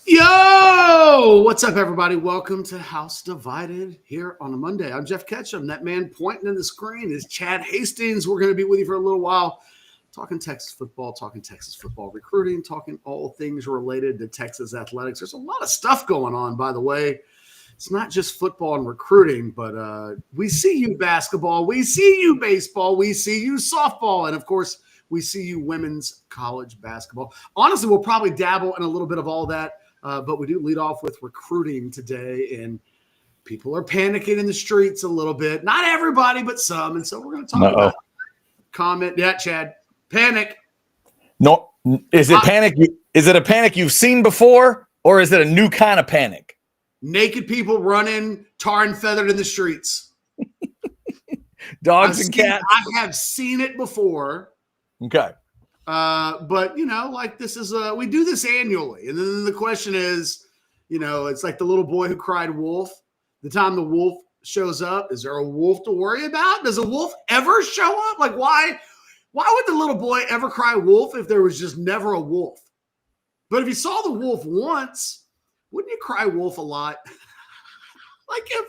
Yo, what's up, everybody? Welcome to House Divided here on a Monday. I'm Jeff Ketchum. That man pointing in the screen is Chad Hastings. We're going to be with you for a little while, talking Texas football recruiting, talking all things related to Texas athletics. There's a lot of stuff going on, by the way. It's not just football and recruiting, but we see you basketball, we see you baseball, we see you softball, and of course, we see you women's college basketball. Honestly, we'll probably dabble in a little bit of all that. But we do lead off with recruiting today, and people are panicking in the streets a little bit. Not everybody, but some. And so we're going to talk about comment. Yeah, Chad, panic. No, is it panic? Is it a panic you've seen before, or is it a new kind of panic? Naked people running, tar and feathered in the streets. Dogs and cats. I have seen it before. Okay. But like this is we do this annually, and then the question is, it's like the little boy who cried wolf. The time the wolf shows up, is there a wolf to worry about? Does a wolf ever show up? Like why would the little boy ever cry wolf if there was just never a wolf? But if you saw the wolf once, wouldn't you cry wolf a lot? Like if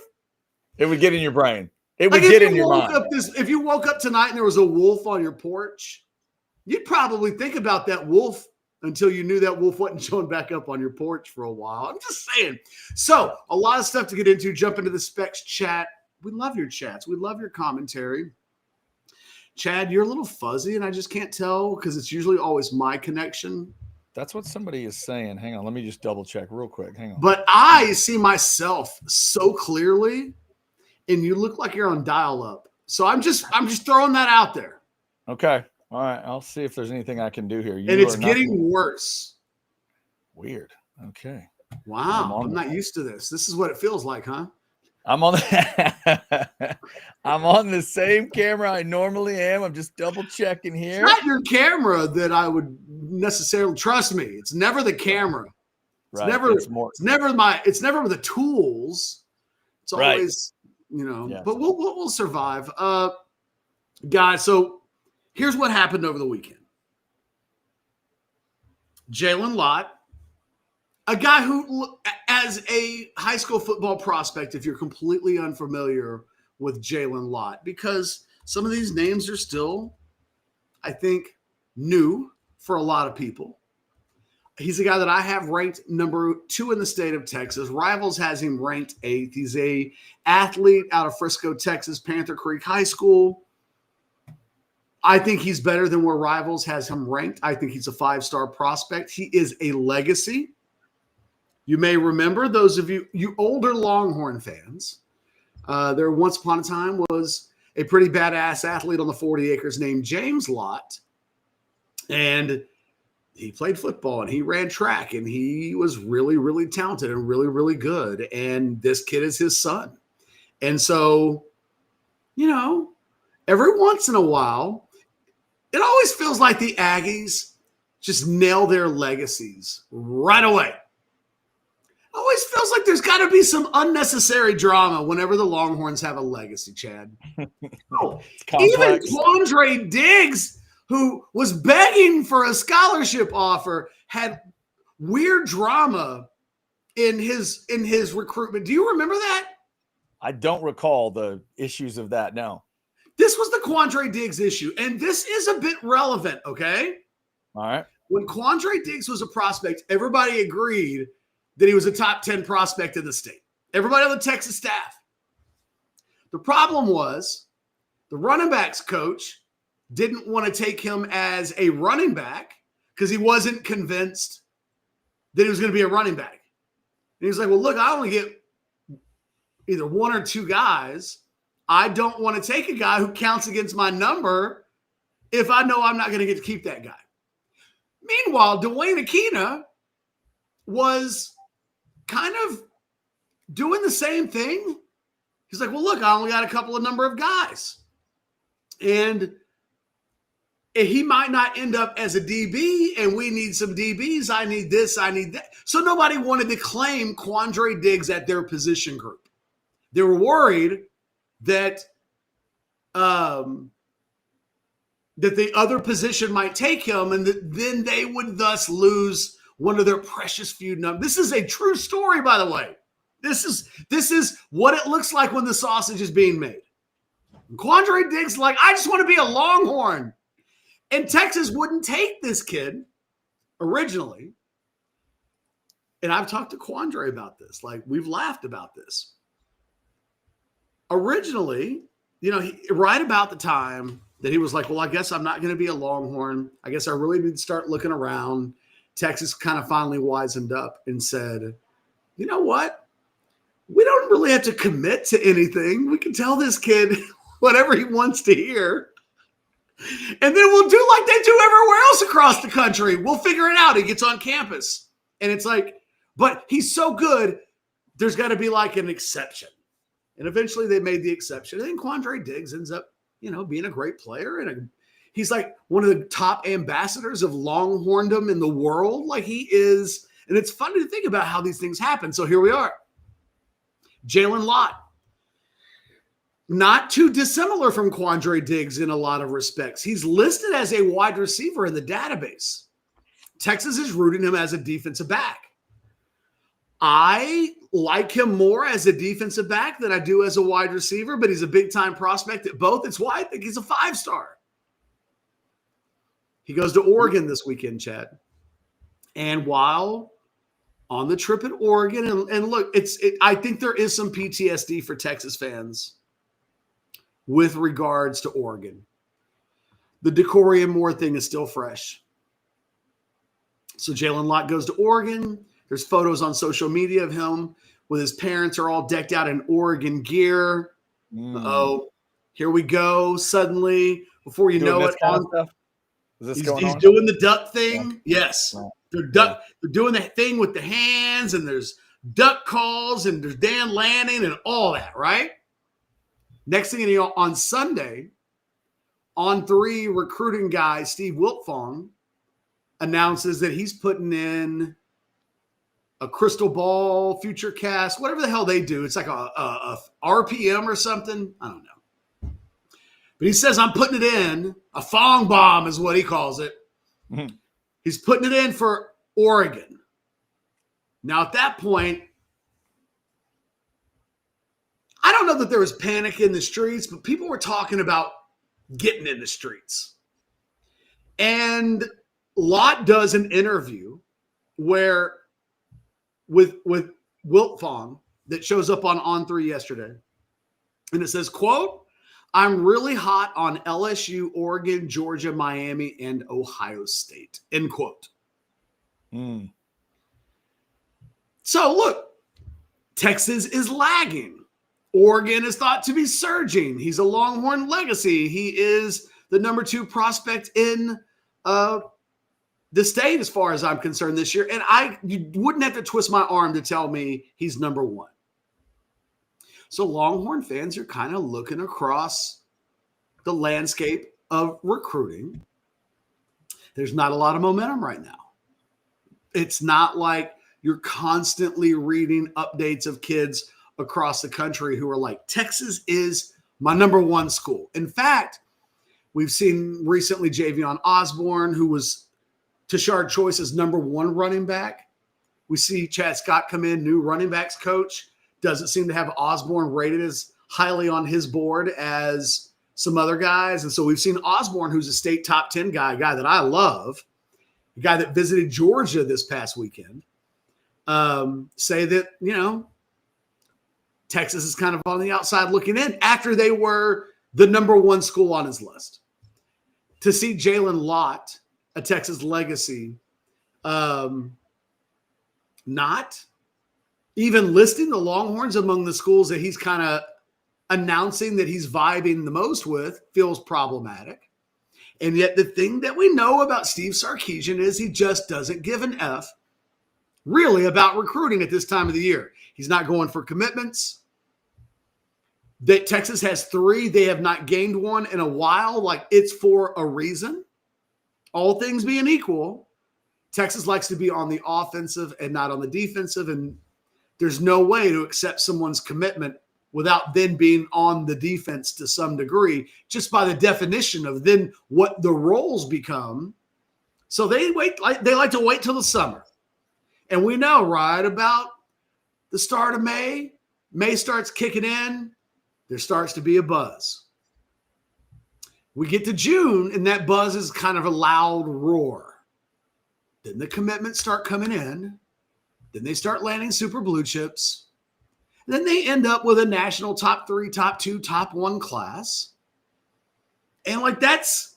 it would get in your brain, it would get in your mind. If you woke up tonight and there was a wolf on your porch, you'd probably think about that wolf until you knew that wolf wasn't showing back up on your porch for a while. I'm just saying. So a lot of stuff to get into. Jump into the specs chat. We love your chats. We love your commentary. Chad, you're a little fuzzy, and I just can't tell because it's usually always my connection. That's what somebody is saying. Hang on. Let me just double check real quick. Hang on. But I see myself so clearly, and you look like you're on dial-up. So I'm just throwing that out there. Okay. All right, I'll see if there's anything I can do here. And it's getting worse. Weird. Okay. Wow, I'm not used to this. This is what it feels like, huh? I'm on the same camera I normally am. I'm just double checking here. It's not your camera that I would necessarily trust me. It's never the camera. It's right. never the tools. It's always, yes. But we'll survive. Guys, so here's what happened over the weekend. Jalen Lott, a guy who, as a high school football prospect, if you're completely unfamiliar with Jalen Lott, because some of these names are still, I think, new for a lot of people. He's a guy that I have ranked number 2 in the state of Texas. Rivals has him ranked 8th. He's a athlete out of Frisco, Texas, Panther Creek High School. I think he's better than where Rivals has him ranked. I think he's a 5-star prospect. He is a legacy. You may remember, those of you older Longhorn fans, there once upon a time was a pretty badass athlete on the 40 acres named James Lott. And he played football and he ran track and he was really, really talented and really, really good. And this kid is his son. And so, every once in a while, it always feels like the Aggies just nail their legacies right away. It always feels like there's got to be some unnecessary drama whenever the Longhorns have a legacy, Chad. Even Quandre Diggs, who was begging for a scholarship offer, had weird drama in his recruitment. Do you remember that? I don't recall the issues of that, no. This was the Quandre Diggs issue, and this is a bit relevant, okay? All right. When Quandre Diggs was a prospect, everybody agreed that he was a top 10 prospect in the state. Everybody on the Texas staff. The problem was the running backs coach didn't want to take him as a running back because he wasn't convinced that he was going to be a running back. And he was like, well, look, I only get either 1 or 2 guys. I don't want to take a guy who counts against my number if I know I'm not going to get to keep that guy. Meanwhile, Dwayne Akina was kind of doing the same thing. He's like, well, look, I only got a couple of number of guys. And he might not end up as a DB, and we need some DBs. I need this, I need that. So nobody wanted to claim Quandre Diggs at their position group. They were worried that that the other position might take him, and then they would thus lose one of their precious few numbers. This is a true story, by the way. This is what it looks like when the sausage is being made. Quandre Diggs like, I just want to be a Longhorn. And Texas wouldn't take this kid originally. And I've talked to Quandre about this. Like, we've laughed about this. Originally, right about the time that he was like, well, I guess I'm not going to be a Longhorn. I guess I really need to start looking around. Texas kind of finally wisened up and said, you know what? We don't really have to commit to anything. We can tell this kid whatever he wants to hear. And then we'll do like they do everywhere else across the country. We'll figure it out. He gets on campus. And it's like, but he's so good, there's got to be like an exception. And eventually they made the exception. And then Quandre Diggs ends up, being a great player. And he's like one of the top ambassadors of Longhorndom in the world. Like he is. And it's funny to think about how these things happen. So here we are. Jalen Lott. Not too dissimilar from Quandre Diggs in a lot of respects. He's listed as a wide receiver in the database. Texas is rooting him as a defensive back. I like him more as a defensive back than I do as a wide receiver, but he's a big-time prospect at both. It's why I think he's a 5-star. He goes to Oregon this weekend, Chad. And while on the trip at Oregon, and look, I think there is some PTSD for Texas fans with regards to Oregon. The Decorian Moore thing is still fresh. So Jalen Lott goes to Oregon. There's photos on social media of him with his parents are all decked out in Oregon gear. Oh, here we go. Suddenly, before you know it, he's doing the duck thing. Yeah. Yes. They're doing that thing with the hands, and there's duck calls, and there's Dan Lanning and all that, right? Next thing you know, on Sunday, On3 recruiting guy Steve Wiltfong announces that he's putting in a crystal ball, future cast, whatever the hell they do. It's like a RPM or something. I don't know. But he says, I'm putting it in. A Fong bomb is what he calls it. Mm-hmm. He's putting it in for Oregon. Now, at that point, I don't know that there was panic in the streets, but people were talking about getting in the streets. And Lott does an interview where with Wiltfong that shows up on On3 yesterday. And it says, quote, I'm really hot on LSU, Oregon, Georgia, Miami, and Ohio State, end quote. So look, Texas is lagging. Oregon is thought to be surging. He's a Longhorn legacy. He is the number 2 prospect in the state as far as I'm concerned this year. And you wouldn't have to twist my arm to tell me he's number 1. So Longhorn fans are kind of looking across the landscape of recruiting. There's not a lot of momentum right now. It's not like you're constantly reading updates of kids across the country who are like, Texas is my number 1 school. In fact, we've seen recently Javion Osborne, who was Tashard Choice's number 1 running back. We see Chad Scott come in, new running backs coach. Doesn't seem to have Osborne rated as highly on his board as some other guys. And so we've seen Osborne, who's a state top 10 guy, a guy that I love, a guy that visited Georgia this past weekend, say that, Texas is kind of on the outside looking in after they were the number 1 school on his list. To see Jalen Lott, a Texas legacy, not even listing the Longhorns among the schools that he's kind of announcing that he's vibing the most with feels problematic. And yet the thing that we know about Steve Sarkisian is he just doesn't give an F really about recruiting at this time of the year. He's not going for commitments. That Texas has 3. They have not gained 1 in a while. Like, it's for a reason. All things being equal, Texas likes to be on the offensive and not on the defensive. And there's no way to accept someone's commitment without then being on the defense to some degree, just by the definition of then what the roles become. So they like to wait till the summer. And we know right about the start of May starts kicking in, there starts to be a buzz. We get to June, and that buzz is kind of a loud roar. Then the commitments start coming in. Then they start landing super blue chips. Then they end up with a national top 3, top 2, top 1 class. And like that's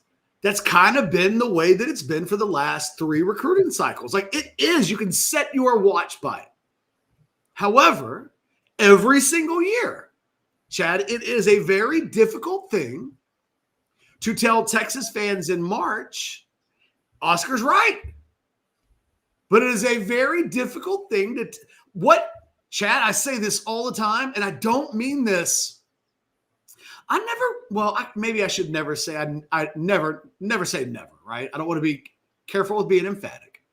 kind of been the way that it's been for the last 3 recruiting cycles. Like it is, you can set your watch by it. However, every single year, Chad, it is a very difficult thing to tell Texas fans in March, Oscar's right. But it is a very difficult thing Chad, I say this all the time, and I don't mean this. Maybe I should never say, I never say never, right? I don't want to be careful with being emphatic.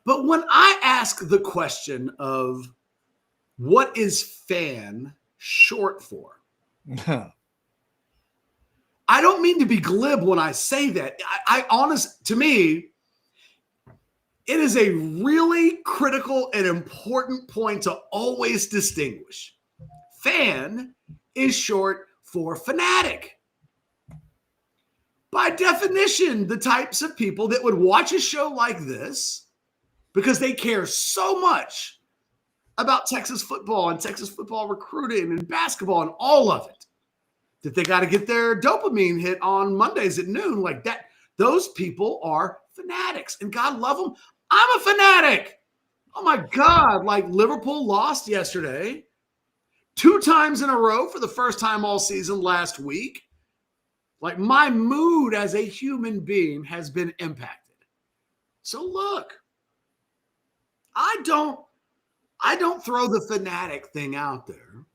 But when I ask the question of what is fan short for? I don't mean to be glib when I say that. To me, it is a really critical and important point to always distinguish. Fan is short for fanatic. By definition, the types of people that would watch a show like this because they care so much about Texas football and Texas football recruiting and basketball and all of it, that they got to get their dopamine hit on Mondays at noon like that. Those people are fanatics, and God love them. I'm a fanatic. Oh my God. Like Liverpool lost yesterday 2 times in a row for the first time all season last week. Like my mood as a human being has been impacted. So look, I don't throw the fanatic thing out there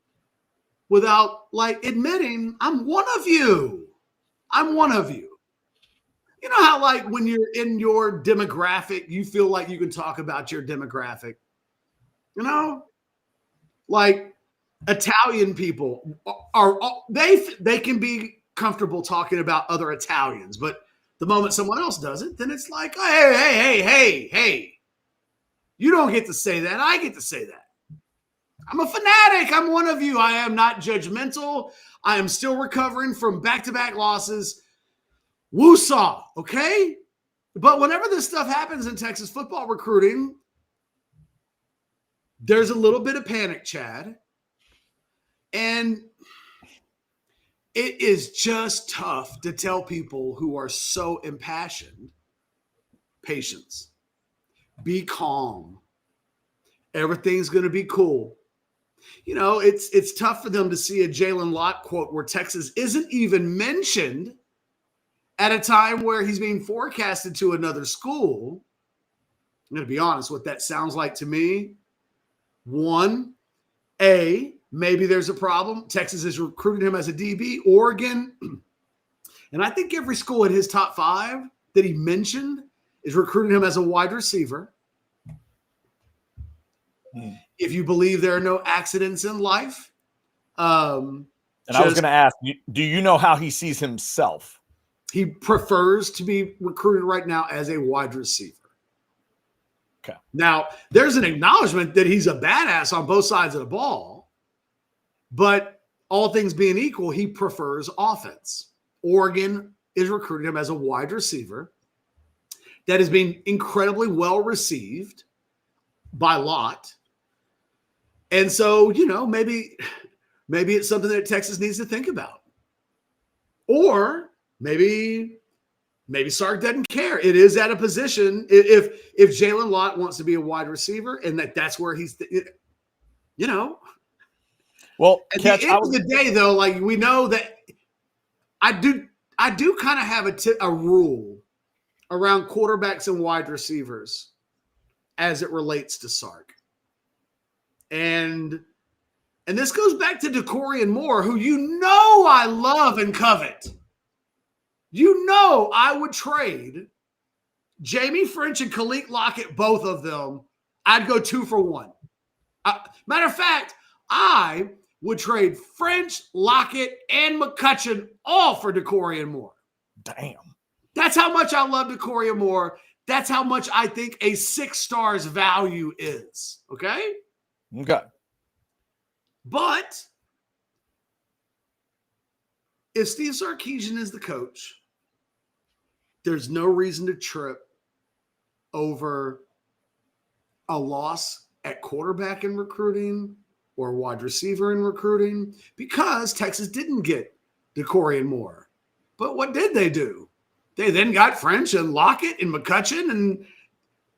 without like admitting I'm one of you. I'm one of you. You know how like when you're in your demographic, you feel like you can talk about your demographic, you know, like Italian people they can be comfortable talking about other Italians, but the moment someone else does it, then it's like, hey, you don't get to say that. I get to say that. I'm a fanatic. I'm one of you. I am not judgmental. I am still recovering from back-to-back losses. Woosah, okay? But whenever this stuff happens in Texas football recruiting, there's a little bit of panic, Chad. And it is just tough to tell people who are so impassioned, patience, be calm. Everything's going to be cool. You know, it's tough for them to see a Jalen Lott quote where Texas isn't even mentioned at a time where he's being forecasted to another school. I'm going to be honest, what that sounds like to me. 1, maybe there's a problem. Texas is recruiting him as a DB. Oregon, and I think every school in his top 5 that he mentioned is recruiting him as a wide receiver. If you believe there are no accidents in life. I was going to ask, do you know how he sees himself? He prefers to be recruited right now as a wide receiver. Okay. Now, there's an acknowledgement that he's a badass on both sides of the ball, but all things being equal, he prefers offense. Oregon is recruiting him as a wide receiver that is being incredibly well received by Lott. And so, you know, maybe it's something that Texas needs to think about. Or maybe Sark doesn't care. It is at a position if Jalen Lott wants to be a wide receiver and that's where he's, you know. Well, at the end of the day, though, like we know that I do kind of have a rule around quarterbacks and wide receivers as it relates to Sark. And this goes back to Decorian Moore, who you know I love and covet. You know I would trade Jamie French and Khalil Lockett, both of them. I'd go 2 for 1. Matter of fact, I would trade French, Lockett, and McCutcheon all for Decorian Moore. Damn. That's how much I love Decorian Moore. That's how much I think a 6 stars value is. Okay. Okay. But if Steve Sarkisian is the coach, there's no reason to trip over a loss at quarterback in recruiting or wide receiver in recruiting, because Texas didn't get DeCorian Moore. But what did they do? They then got French and Lockett and McCutcheon, and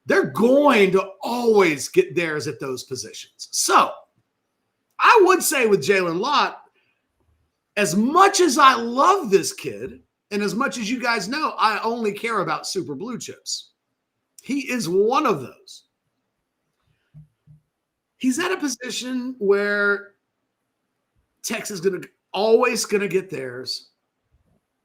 they're going to always get theirs at those positions. So I would say with Jalen Lott, as much as I love this kid, and as much as you guys know, I only care about super blue chips. He is one of those. He's at a position where Texas is always going to get theirs.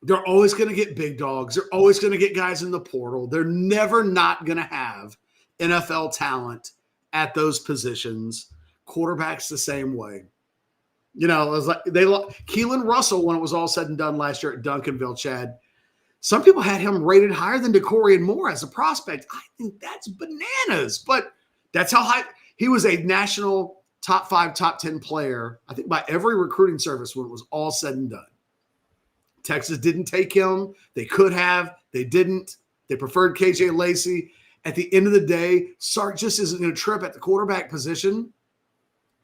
They're always going to get big dogs. They're always going to get guys in the portal. They're never not going to have NFL talent at those positions. Quarterbacks the same way. You know, it was like Keelan Russell, when it was all said and done last year at Duncanville, Chad, some people had him rated higher than DeCorian Moore as a prospect. I think that's bananas, but that's how high he was. A national top 5, top 10 player, I think, by every recruiting service when it was all said and done. Texas didn't take him. They could have. They didn't. They preferred KJ Lacey. At the end of the day, Sark just isn't going to trip at the quarterback position.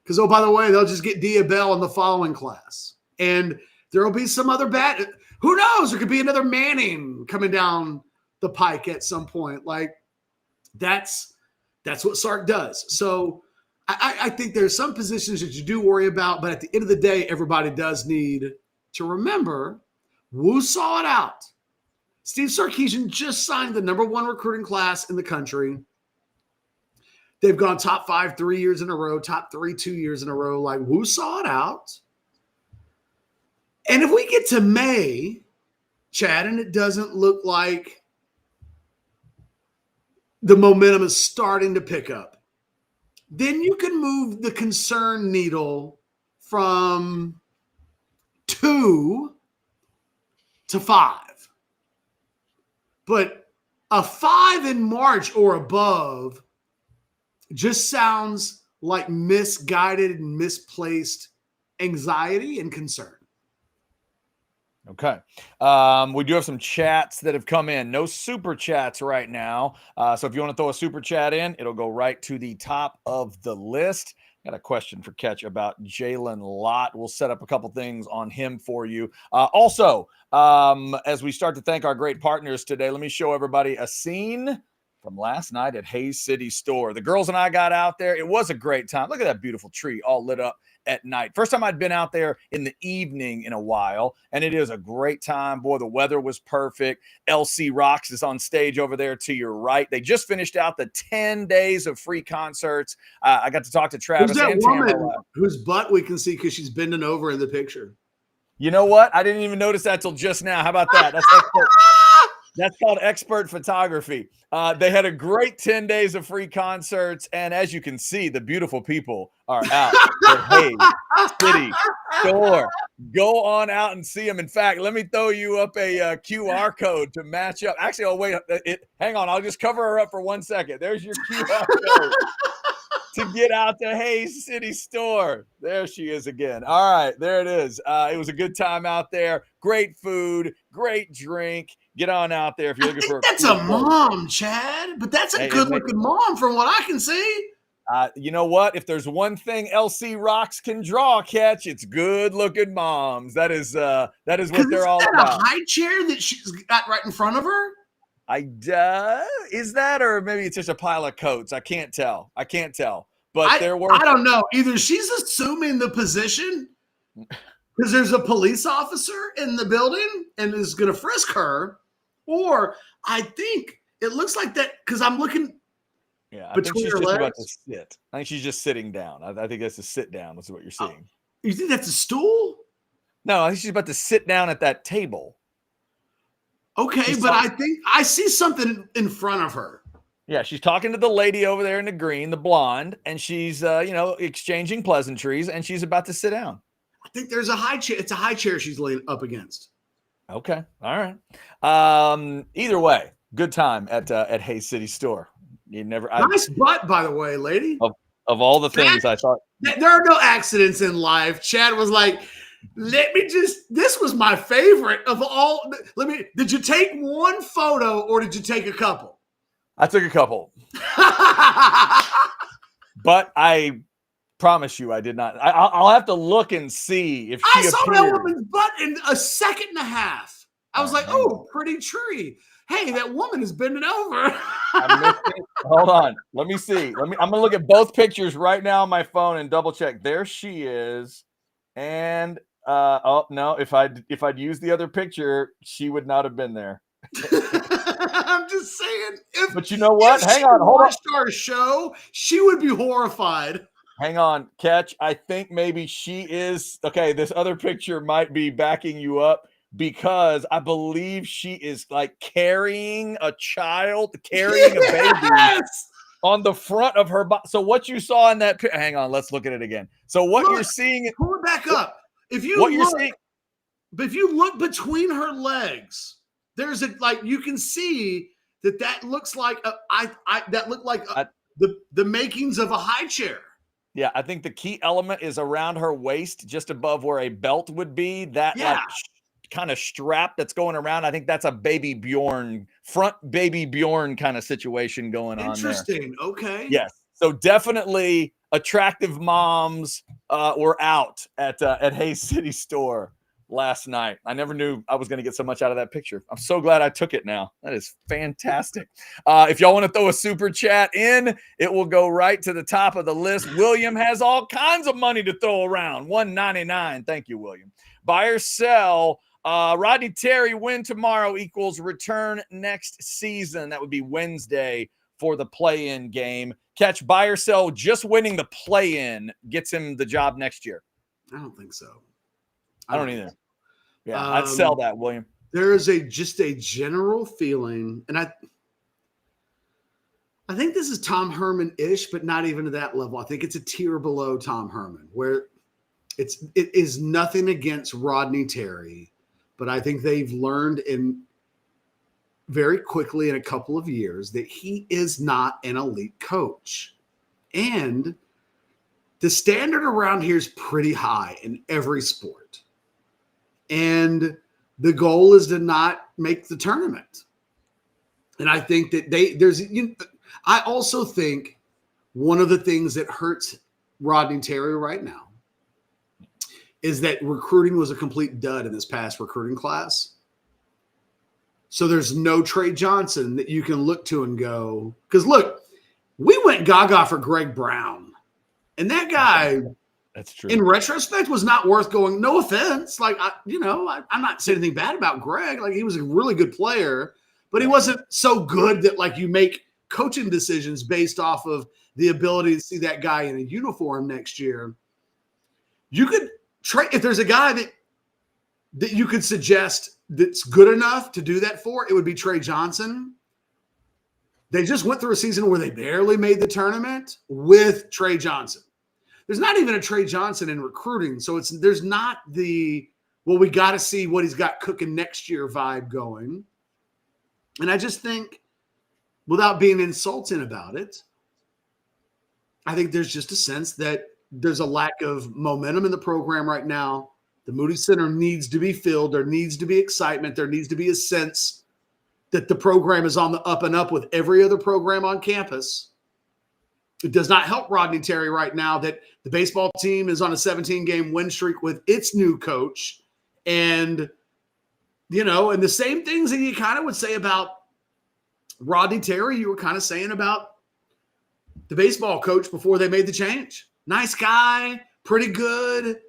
Because, oh, by the way, they'll just get Diabell in the following class. And there will be some other bad – who knows? There could be another Manning coming down the pike at some point. Like, that's what Sark does. So I think there's some positions that you do worry about, but at the end of the day, everybody does need to remember Wu saw it out. Steve Sarkisian just signed the #1 recruiting class in the country. They've gone top 5 3 years in a row, top 3 2 years in a row. Like, Wu saw it out. And if we get to May, Chad, and it doesn't look like the momentum is starting to pick up, then you can move the concern needle from 2 to 5. But a 5 in March or above just sounds like misguided and misplaced anxiety and concern. Okay. We do have some chats that have come in. No super chats right now. So if you want to throw a super chat in, it'll go right to the top of the list. Got a question for Ketch about Jalen Lott. We'll set up a couple things on him for you. Also, as we start to thank our great partners today, let me show everybody a scene from last night at Hayes City Store. The girls and I got out there. It was a great time. Look at that beautiful tree all lit up at night. First time I'd been out there in the evening in a while, and it is a great time. Boy, the weather was perfect. LC Rocks is on stage over there to your right. They just finished out the 10 days of free concerts. I got to talk to Travis. Who's that and woman Tamara, whose butt we can see because she's bending over in the picture? You know what? I didn't even notice that till just now. How about that? That's called expert photography. They had a great 10 days of free concerts. And as you can see, the beautiful people are out at Hayes City Store. Go on out and see them. In fact, let me throw you up a QR code to match up. Actually, oh, wait. Hang on. I'll just cover her up for 1 second. There's your QR code to get out to Hayes City Store. There she is again. All right. There it is. It was a good time out there. Great food. Great drink. Get on out there if you're looking for. That's a mom, Chad, but that's a good-looking mom from what I can see. You know what? If there's one thing LC Rocks can draw, Catch, it's good-looking moms. That is what they're all about. A high chair that she's got right in front of her. Is that, or maybe it's just a pile of coats? I can't tell. But I don't know. Either she's assuming the position because there's a police officer in the building and is going to frisk her. Or I think it looks like that because I'm looking. Yeah, I think she's just about to sit. I think she's just sitting down. I think that's a sit down. That's what you're seeing. You think that's a stool? No, I think she's about to sit down at that table. Okay, but I think I see something in front of her. Yeah, she's talking to the lady over there in the green, the blonde, and she's exchanging pleasantries, and she's about to sit down. I think there's a high chair. It's a high chair she's laying up against. Okay. All right. Either way, Good time at Hayes City Store. You never Nice butt, by the way, lady. Of all the things I thought. There are no accidents in life. Chad was like, this was my favorite of all. Did you take one photo or did you take a couple? I took a couple. But I promise you I did not. I'll have to look and see if she saw appeared. that woman's butt in a second and a half. I was like, oh, pretty tree. Hey, that woman is bending over. Hold on. Let me see. I'm going to look at both pictures right now on my phone and double check. There she is. And oh no, if I'd used the other picture, she would not have been there. I'm just saying. But you know what? Hang on. Hold on. Our show, she would be horrified. Hang on, Catch. I think maybe she is. Okay, this other picture might be backing you up because I believe she is like carrying a child, carrying a baby on the front of her body. So what you saw in that picture, hang on, let's look at it again. So what you're seeing. Pull it back up. If you look between her legs, there's you can see that looks like the makings of a high chair. Yeah, I think the key element is around her waist, just above where a belt would be. That kind of strap that's going around. I think that's a front baby Bjorn kind of situation going on there. Interesting. Okay. Yes. So definitely attractive moms were out at Hayes City Store last night. I never knew I was going to get so much out of that picture. I'm so glad I took it now. That is fantastic. If y'all want to throw a super chat in, it will go right to the top of the list. William has all kinds of money to throw around. $1.99. Thank you, William. Buy or sell. Rodney Terry win tomorrow equals return next season. That would be Wednesday for the play-in game. Catch, buy or sell, just winning the play-in gets him the job next year. I don't think so. I don't either. Yeah, I'd sell that, William. There is just a general feeling, and I think this is Tom Herman-ish, but not even to that level. I think it's a tier below Tom Herman, where it is nothing against Rodney Terry, but I think they've learned very quickly in a couple of years that he is not an elite coach. And the standard around here is pretty high in every sport. And the goal is to not make the tournament. And I think that I also think one of the things that hurts Rodney Terry right now is that recruiting was a complete dud in this past recruiting class. So there's no Trey Johnson that you can look to and go, because look, we went gaga for Greg Brown. And that guy, that's true, in retrospect, was not worth going. No offense. I'm not saying anything bad about Greg. He was a really good player, but he wasn't so good that you make coaching decisions based off of the ability to see that guy in a uniform next year. You could trade, if there's a guy that you could suggest that's good enough to do that for, it would be Trey Johnson. They just went through a season where they barely made the tournament with Trey Johnson. There's not even a Trey Johnson in recruiting. So there's not we got to see what he's got cooking next year vibe going. And I just think, without being insulting about it, I think there's just a sense that there's a lack of momentum in the program right now. The Moody Center needs to be filled. There needs to be excitement. There needs to be a sense that the program is on the up and up with every other program on campus. It does not help Rodney Terry right now that the baseball team is on a 17-game win streak with its new coach. And, and the same things that you kind of would say about Rodney Terry, you were kind of saying about the baseball coach before they made the change. Nice guy, pretty good,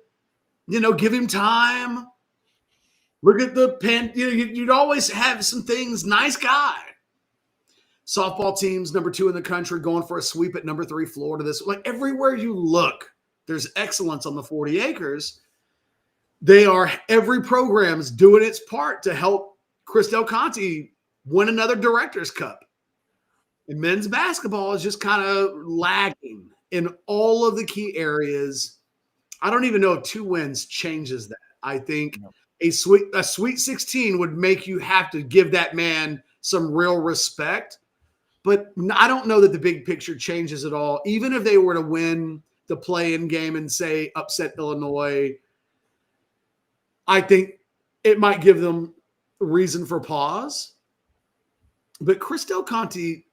give him time. Look at the pen. You'd always have some things. Nice guy. Softball team's number 2 in the country, going for a sweep at number 3 Florida. Everywhere you look, there's excellence on the 40 acres. Every program's doing its part to help Chris Del Conte win another Director's Cup. And men's basketball is just kind of lagging in all of the key areas. I don't even know if 2 wins changes that. I think a sweet 16 would make you have to give that man some real respect. But I don't know that the big picture changes at all. Even if they were to win the play-in game and, say, upset Illinois, I think it might give them reason for pause. But Chris Del Conte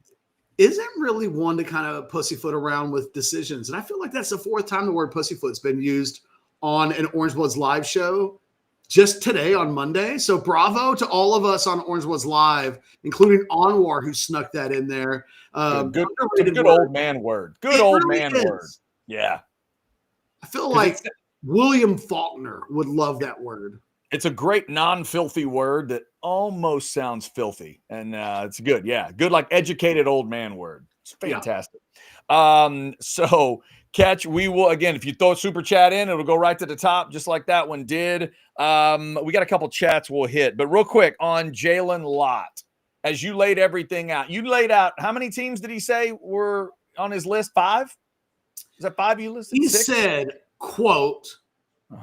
isn't really one to kind of pussyfoot around with decisions. And I feel like that's the fourth time the word pussyfoot's been used on an Orange Bloods live show just today on Monday. So bravo to all of us on Orange Bloods Live, including Anwar, who snuck that in there. Good old man word. Good old man word. Yeah. I feel like William Faulkner would love that word. It's a great non-filthy word that almost sounds filthy. And it's good. Yeah. Good, like educated old man word. It's fantastic. Yeah. So Catch, we will, again, if you throw a super chat in, it'll go right to the top, just like that one did. We got a couple chats we'll hit. But real quick on Jalen Lott, as you laid everything out, you laid out, how many teams did he say were on his list? 5? Is that 5 you listed? He 6? said, quote,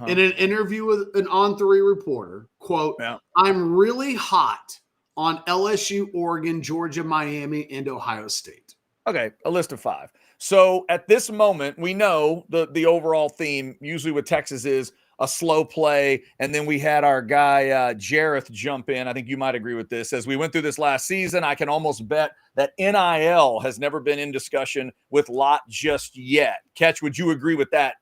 in an interview with an On3 reporter, quote, I'm really hot on LSU, Oregon, Georgia, Miami, and Ohio State. Okay, a list of 5. So at this moment, we know the overall theme usually with Texas is a slow play. And then we had our guy, Jareth, jump in. I think you might agree with this. As we went through this last season, I can almost bet that NIL has never been in discussion with Lott just yet. Catch, would you agree with that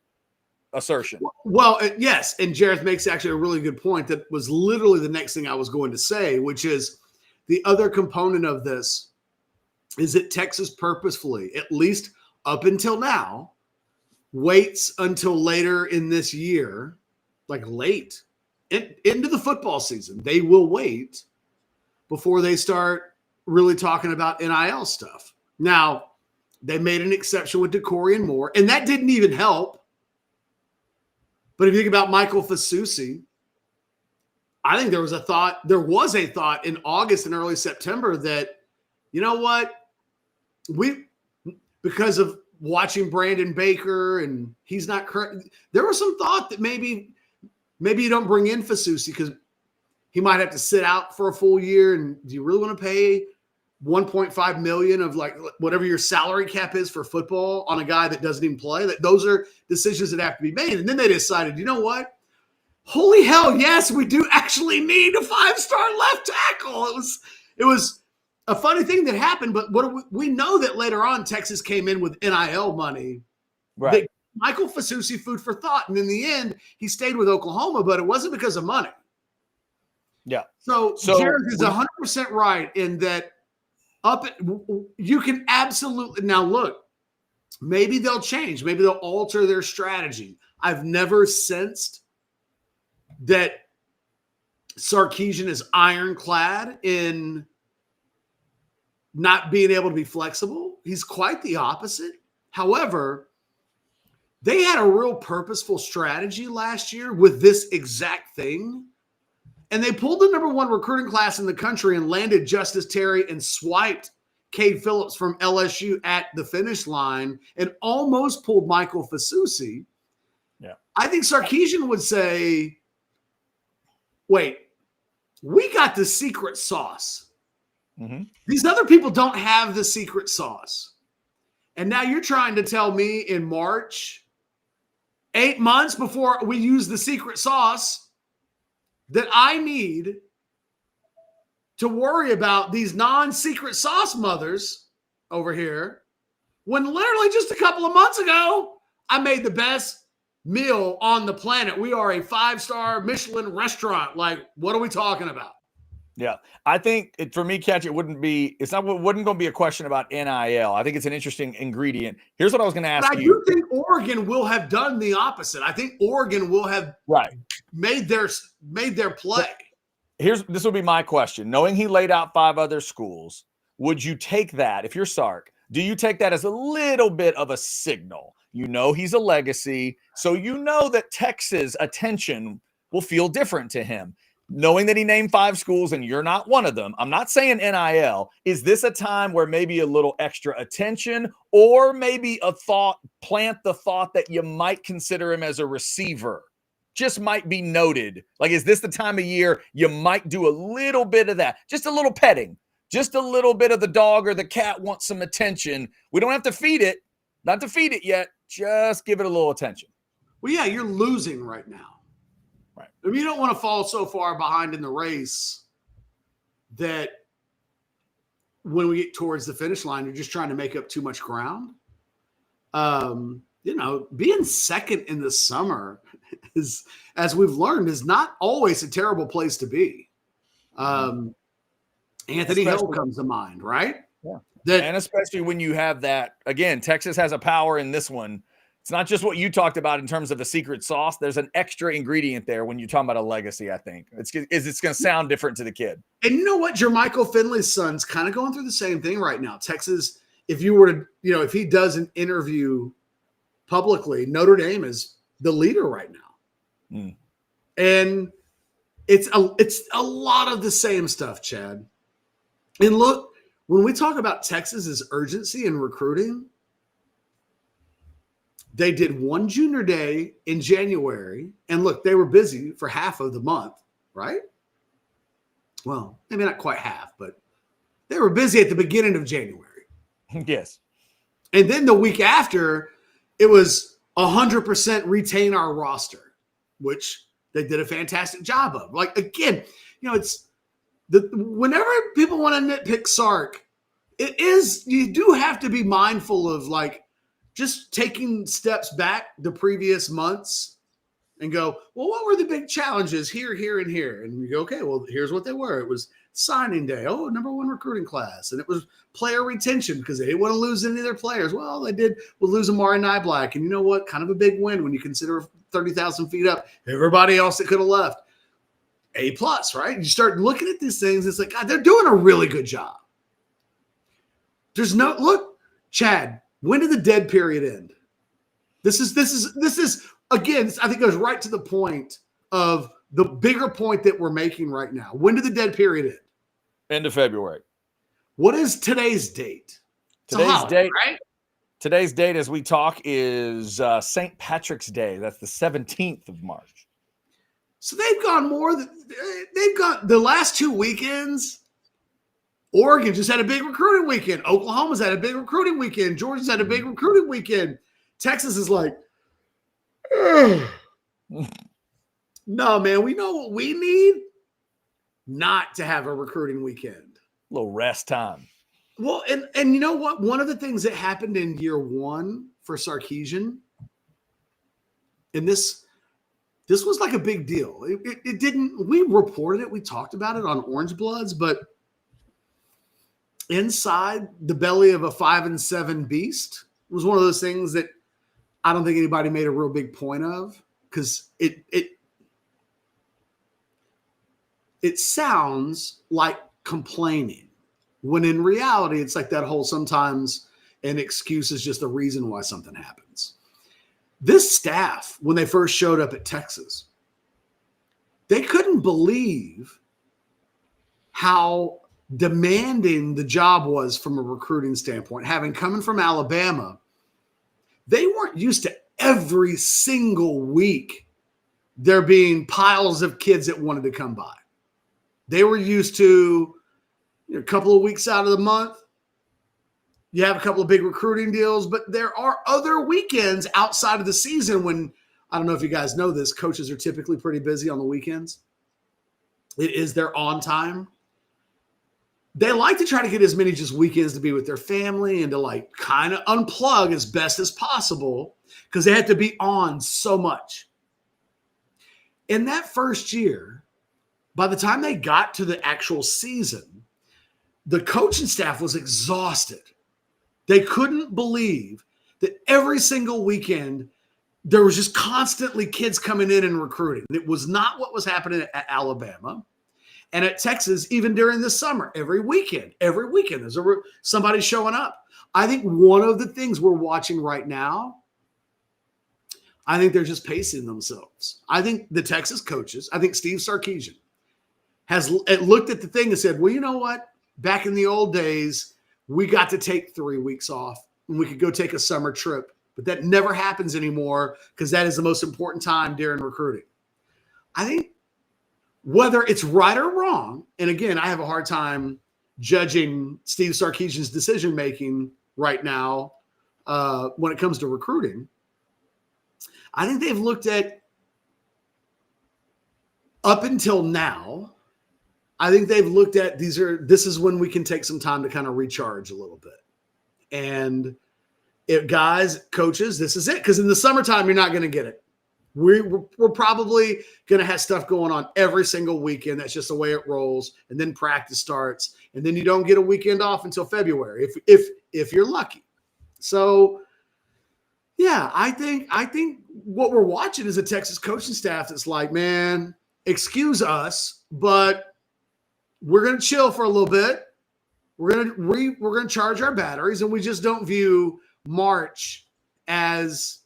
assertion? Well, yes. And Jareth makes actually a really good point that was literally the next thing I was going to say, which is the other component of this is that Texas purposefully, at least up until now, waits until later in this year, like late into the football season. They will wait before they start really talking about NIL stuff. Now, they made an exception with Decorian Moore, and that didn't even help. But if you think about Michael Fasusi, I think there was a thought in August and early September that, you know what, because of watching Brandon Baker and he's not correct. There was some thought that maybe you don't bring in Fasusi because he might have to sit out for a full year. And do you really want to pay $1.5 million of like whatever your salary cap is for football on a guy that doesn't even play? That those are decisions that have to be made. And then they decided, you know what? Holy hell, yes, we do actually need a 5-star left tackle. It was a funny thing that happened, but we know that later on Texas came in with NIL money. Right. Michael Fasusi food for thought. And in the end, he stayed with Oklahoma, but it wasn't because of money. Yeah. So Jared is 100% right in that you can absolutely – now look, maybe they'll change. Maybe they'll alter their strategy. I've never sensed that Sarkisian is ironclad in not being able to be flexible. He's quite the opposite. However, they had a real purposeful strategy last year with this exact thing. And they pulled the number 1 recruiting class in the country and landed Justice Terry and swiped Cade Phillips from LSU at the finish line and almost pulled Michael Fasusi. Yeah. I think Sarkisian would say, wait, we got the secret sauce. Mm-hmm. These other people don't have the secret sauce. And now you're trying to tell me in March, 8 months before we use the secret sauce, that I need to worry about these non-secret sauce mothers over here, when literally just a couple of months ago, I made the best meal on the planet. We are a 5-star Michelin restaurant. Like, what are we talking about? Yeah, I think for me, Catch, it wouldn't going to be a question about NIL. I think it's an interesting ingredient. Here's what I was going to ask you. I do think Oregon will have done the opposite. I think Oregon will have made their play. This will be my question. Knowing he laid out 5 other schools, would you take that, if you're Sark, do you take that as a little bit of a signal? You know he's a legacy, so you know that Texas attention will feel different to him. Knowing that he named 5 schools and you're not one of them, I'm not saying NIL. Is this a time where maybe a little extra attention or maybe plant the thought that you might consider him as a receiver? Just might be noted. Like, is this the time of year you might do a little bit of that? Just a little petting. just a little bit of the dog or the cat wants some attention. We don't have to feed it, not to feed it yet. Just give it a little attention. Well, yeah, you're losing right now. Right. I mean, you don't want to fall so far behind in the race that when we get towards the finish line, you're just trying to make up too much ground. Being second in the summer is, as we've learned, is not always a terrible place to be. Anthony Hill comes to mind, right? Yeah. And especially when you have that, again, Texas has a power in this one. It's not just what you talked about in terms of a secret sauce. There's an extra ingredient there when you're talking about a legacy, I think. It's going to sound different to the kid. And you know what? Jermichael Finley's son's kind of going through the same thing right now. Texas, if you were to, if he does an interview publicly, Notre Dame is the leader right now. And it's a lot of the same stuff, Chad. And look, when we talk about Texas's urgency in recruiting, they did one junior day in January. And look, they were busy for half of the month, right? Well, maybe not quite half, but they were busy at the beginning of January. Yes. And then the week after, it was 100% retain our roster, which they did a fantastic job of. Like, again, it's whenever people want to nitpick Sark, you do have to be mindful of like just taking steps back the previous months and go, well, what were the big challenges here, here, and here? And you go, okay, well, here's what they were. It was signing day. Oh, number one recruiting class. And it was player retention because they didn't want to lose any of their players. Well, they did. We'll lose Amari Niblack. And you know what? Kind of a big win when you consider 30,000 feet up. Everybody else that could have left. A+, right? You start looking at these things. It's like, God, they're doing a really good job. There's no, look, Chad, when did the dead period end? This is again, I think it goes right to the point of the bigger point that we're making right now. When did the dead period end? End of February. What is today's date? Today's date as we talk is St. Patrick's Day. That's the 17th of March. So they've gone the last 2 weekends. Oregon just had a big recruiting weekend. Oklahoma's had a big recruiting weekend. Georgia's had a big recruiting weekend. Texas is like, no, man, we know what we need not to have a recruiting weekend. A little rest time. Well, and you know what? One of the things that happened in year one for Sarkisian, and this was like a big deal. It didn't, we reported it, we talked about it on Orange Bloods, but inside the belly of a 5-7 beast was one of those things that I don't think anybody made a real big point of because it sounds like complaining when in reality it's like that whole sometimes an excuse is just the reason why something happens. This staff, when they first showed up at Texas, they couldn't believe how demanding the job was from a recruiting standpoint. Having coming from Alabama, they weren't used to every single week there being piles of kids that wanted to come by. They were used to a couple of weeks out of the month, you have a couple of big recruiting deals, but there are other weekends outside of the season when, I don't know if you guys know this, coaches are typically pretty busy on the weekends. It is their on time. They like to try to get as many just weekends to be with their family and to like kind of unplug as best as possible because they had to be on so much. In that first year, by the time they got to the actual season, the coaching staff was exhausted. They couldn't believe that every single weekend there was just constantly kids coming in and recruiting. It was not what was happening at Alabama. And at Texas, even during the summer, every weekend, there's somebody showing up. I think one of the things we're watching right now, I think they're just pacing themselves. I think the Texas coaches, I think Steve Sarkisian has looked at the thing and said, well, you know what? Back in the old days, we got to take 3 weeks off and we could go take a summer trip. But that never happens anymore because that is the most important time during recruiting. I think whether it's right or wrong, and again, I have a hard time judging Steve Sarkisian's decision making right now when it comes to recruiting. I think they've looked at, up until now, I think they've looked at this is when we can take some time to kind of recharge a little bit. And if guys, coaches, this is it. Because in the summertime, you're not going to get it. We're probably going to have stuff going on every single weekend. That's just the way it rolls. And then practice starts. And then you don't get a weekend off until February, if you're lucky. So, yeah, I think what we're watching is a Texas coaching staff that's like, man, excuse us, but we're going to chill for a little bit. We're going to charge our batteries, and we just don't view March as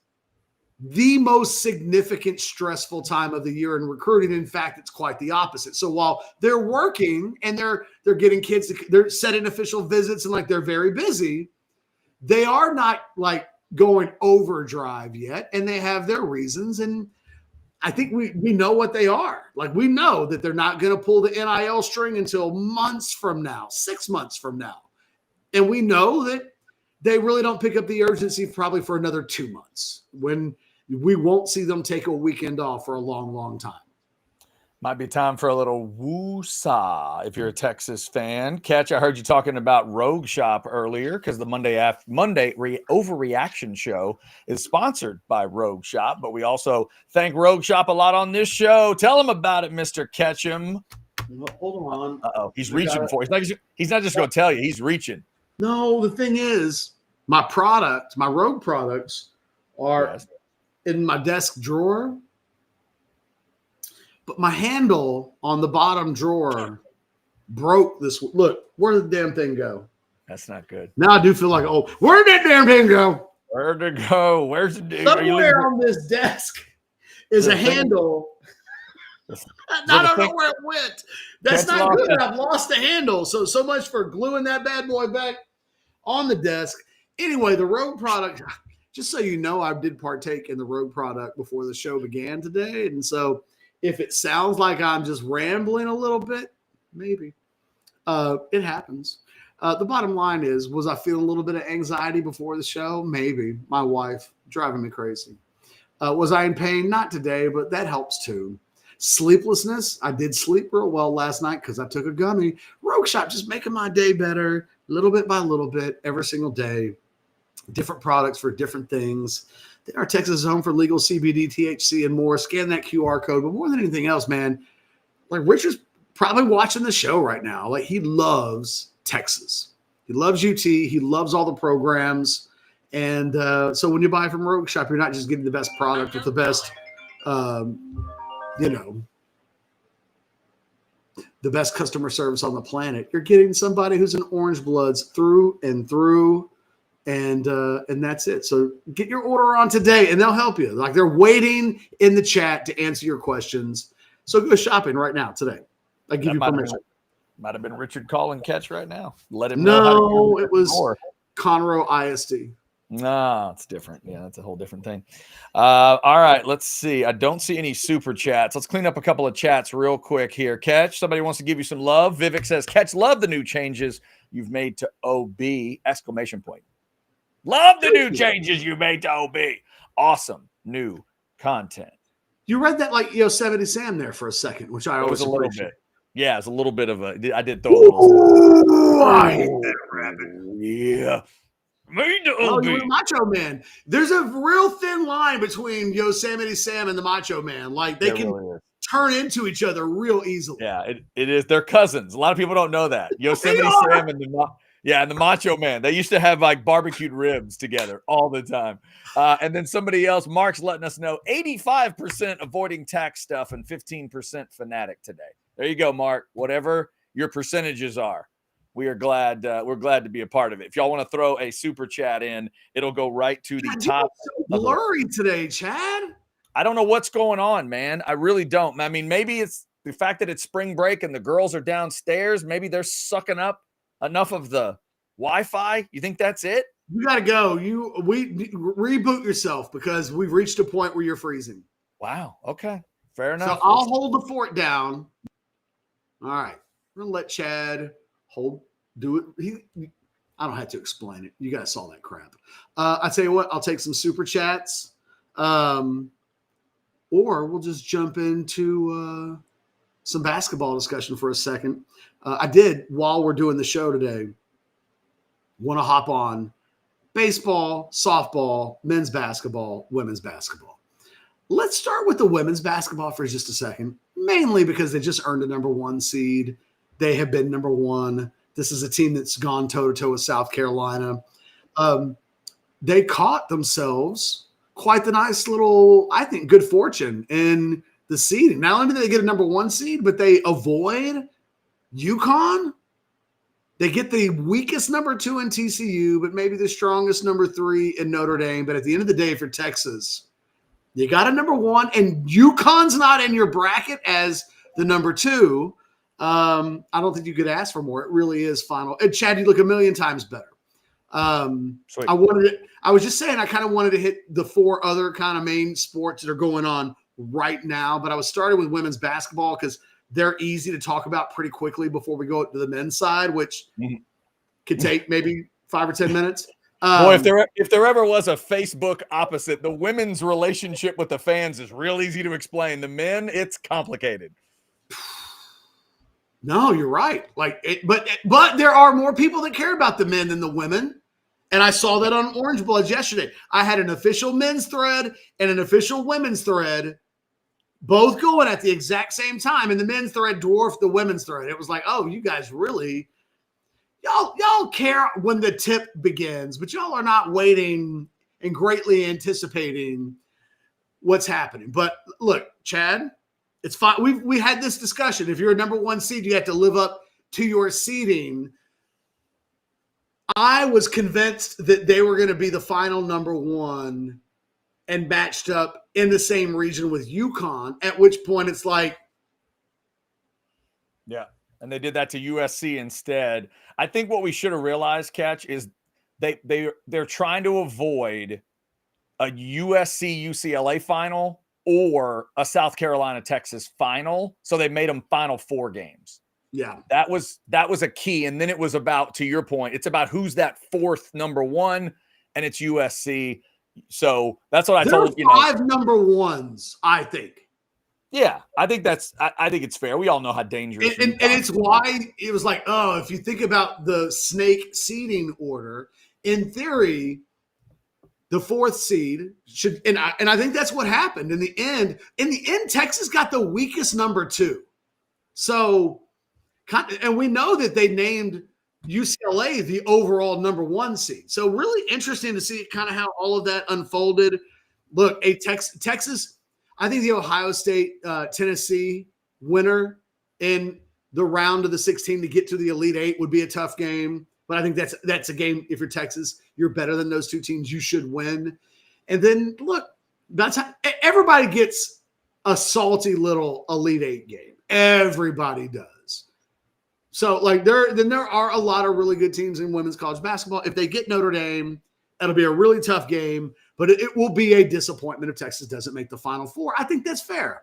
the most significant stressful time of the year in recruiting. In fact, it's quite the opposite. So while they're working and they're getting kids, they're setting official visits and like they're very busy, they are not like going overdrive yet, and they have their reasons. And I think we know what they are. Like, we know that they're not going to pull the NIL string until months from now, 6 months from now. And we know that they really don't pick up the urgency probably for another 2 months, when we won't see them take a weekend off for a long, long time. Might be time for a little woo-saw if you're a Texas fan. Catch, I heard you talking about Rogue Shop earlier, because the Monday Overreaction show is sponsored by Rogue Shop, but we also thank Rogue Shop a lot on this show. Tell them about it, Mr. Ketchum. Hold on. Uh-oh, he's reaching for it. He's not just going to tell you, he's reaching. No, the thing is, my Rogue products are in my desk drawer. But my handle on the bottom drawer broke this. Look, where did the damn thing go? That's not good. Now I do feel like, oh, where did that damn thing go? Where'd it go? Where's the Somewhere on this desk is a handle. I don't know where it went. That's not good. I've lost the handle. So much for gluing that bad boy back on the desk. Anyway, the Rogue product, just so you know, I did partake in the Rogue product before the show began today. And so if it sounds like I'm just rambling a little bit, maybe. It happens. The bottom line is, was I feeling a little bit of anxiety before the show? Maybe. My wife driving me crazy. Was I in pain? Not today, but that helps too. Sleeplessness. I did sleep real well last night because I took a gummy. Rogue Shop just making my day better, little bit by little bit, every single day. Different products for different things. They are Texas' home for legal CBD, THC, and more. Scan that QR code. But more than anything else, man, like, Richard's probably watching the show right now. Like, he loves Texas. He loves UT. He loves all the programs. And so when you buy from Rogue Shop, you're not just getting the best product with the best, the best customer service on the planet. You're getting somebody who's an Orange Bloods through and through. And that's it. So get your order on today, and they'll help you. Like, they're waiting in the chat to answer your questions. So go shopping right now today. I give you permission. Might have been Richard calling Catch right now. Let him know. No, it was Conroe ISD. No, it's different. Yeah, that's a whole different thing. All right, let's see. I don't see any super chats. Let's clean up a couple of chats real quick here. Catch, somebody wants to give you some love. Vivek says, Catch, love the new changes you've made to OB! Exclamation point. Love the new changes you made to OB. Awesome new content. You read that like Yosemite Sam there for a second, which I always appreciate. A little bit. Yeah, it's a little bit of a. I did throw a little. I hate that rabbit. Yeah. Made to Oh, OB. you're the Macho Man. There's a real thin line between Yosemite Sam and the Macho Man. Like, they can really turn into each other real easily. Yeah, it is. They're cousins. A lot of people don't know that. Yosemite Sam and the Macho Man. They used to have like barbecued ribs together all the time. And then somebody else, Mark's letting us know 85% avoiding tax stuff and 15% fanatic today. There you go, Mark. Whatever your percentages are, we are glad. We're glad to be a part of it. If y'all want to throw a super chat in, it'll go right to the top. So blurry today, Chad. I don't know what's going on, man. I really don't. I mean, maybe it's the fact that it's spring break and the girls are downstairs. Maybe they're sucking up enough of the Wi-Fi. You think that's it? You got to go. Reboot yourself, because we've reached a point where you're freezing. Wow. Okay. Fair enough. So I'll hold the fort down. All right. We're going to let Chad hold do it. I don't have to explain it. You guys saw that crap. I tell you what, I'll take some super chats, or we'll just jump into some basketball discussion for a second. I did, while we're doing the show today, want to hop on baseball, softball, men's basketball, women's basketball. Let's start with the women's basketball for just a second, mainly because they just earned a number 1 seed. They have been number 1. This is a team that's gone toe-to-toe with South Carolina. They caught themselves quite the nice little, I think, good fortune in the seeding. Not only did they get a number 1 seed, but they avoid UConn. They get the weakest number 2 in TCU, but maybe the strongest number 3 in Notre Dame. But at the end of the day, for Texas, you got a number 1, and UConn's not in your bracket as the number 2. I don't think you could ask for more. It really is final. And Chad, you look a million times better. Sweet. I was just saying, I kind of wanted to hit the 4 other kind of main sports that are going on right now, but I was starting with women's basketball because they're easy to talk about pretty quickly before we go to the men's side, which could take maybe 5 or 10 minutes. Boy, if there ever was a Facebook opposite, the women's relationship with the fans is real easy to explain. The men, it's complicated. No, you're right. But there are more people that care about the men than the women. And I saw that on Orange Bloods yesterday. I had an official men's thread and an official women's thread, both going at the exact same time. And the men's thread dwarfed the women's thread. It was like, oh, you guys really, y'all care when the tip begins, but y'all are not waiting and greatly anticipating what's happening. But look, Chad, it's fine. We had this discussion. If you're a number 1 seed, you have to live up to your seeding. I was convinced that they were going to be the final number 1 and matched up in the same region with UConn, at which point it's like. Yeah, and they did that to USC instead. I think what we should have realized, Catch, is they're trying to avoid a USC-UCLA final or a South Carolina-Texas final, so they made them Final Four games. Yeah, that was a key, and then it was about, to your point, it's about who's that 4th number 1, and it's USC. So that's what I told you. 5 number 1s, I think. Yeah, I think I think it's fair. We all know how dangerous. And it's why it was like, oh, if you think about the snake seeding order, in theory, the 4th seed should, and I think that's what happened in the end. In the end, Texas got the weakest number 2. So, and we know that they named UCLA the overall number 1 seed. So really interesting to see kind of how all of that unfolded. Look, Texas, I think the Ohio State, Tennessee winner in the round of the 16 to get to the Elite 8 would be a tough game. But I think that's a game. If you're Texas, you're better than those 2 teams. You should win. And then look, that's how everybody gets a salty little Elite 8 game. Everybody does. So like there are a lot of really good teams in women's college basketball. If they get Notre Dame, it'll be a really tough game. But it will be a disappointment if Texas doesn't make the Final Four. I think that's fair.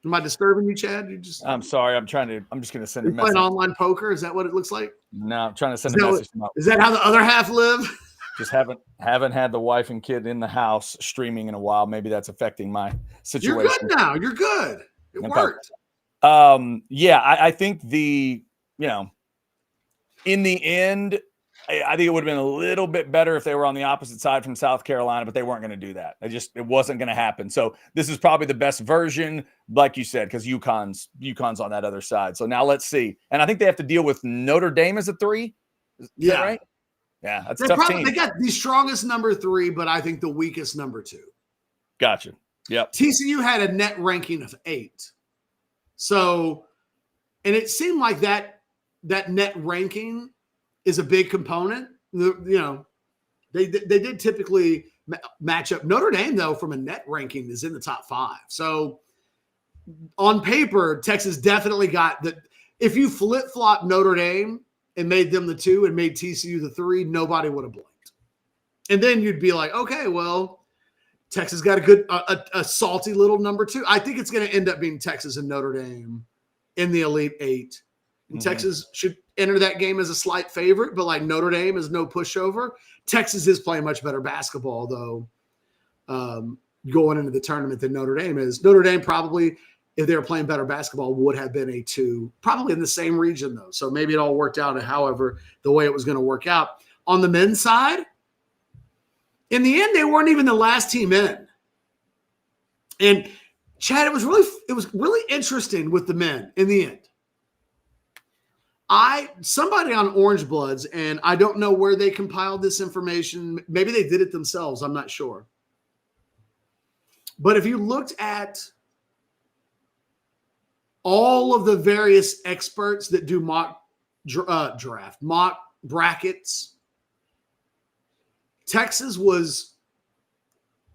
Am I disturbing you, Chad? I'm sorry. I'm just going to send a message. Playing online poker? Is that what it looks like? No, I'm trying to send a message. Is that how the other half live? Just haven't had the wife and kid in the house streaming in a while. Maybe that's affecting my situation. You're good now. You're good. It worked. Yeah, I think in the end, I think it would have been a little bit better if they were on the opposite side from South Carolina, but they weren't going to do that. It wasn't going to happen. So this is probably the best version, like you said, because UConn's on that other side. So now let's see. And I think they have to deal with Notre Dame as a 3. Is that right? Yeah, that's a tough team. They got the strongest number 3, but I think the weakest number 2. Gotcha. Yep. TCU had a net ranking of 8. So, and it seemed like that net ranking is a big component. They did typically match up. Notre Dame, though, from a net ranking is in the top 5. So on paper, Texas definitely got that. If you flip-flop Notre Dame and made them the 2 and made TCU the 3, nobody would have blinked. And then you'd be like, okay, well, Texas got a salty little number 2. I think it's going to end up being Texas and Notre Dame in the Elite 8. And Texas should enter that game as a slight favorite, but like Notre Dame is no pushover. Texas is playing much better basketball, though, going into the tournament than Notre Dame is. Notre Dame probably, if they were playing better basketball, would have been a 2, probably in the same region, though. So maybe it all worked out, however, the way it was going to work out. On the men's side, in the end, they weren't even the last team in. And Chad, it was really interesting with the men in the end. Somebody on Orange Bloods, and I don't know where they compiled this information. Maybe they did it themselves. I'm not sure. But if you looked at all of the various experts that do mock brackets, Texas was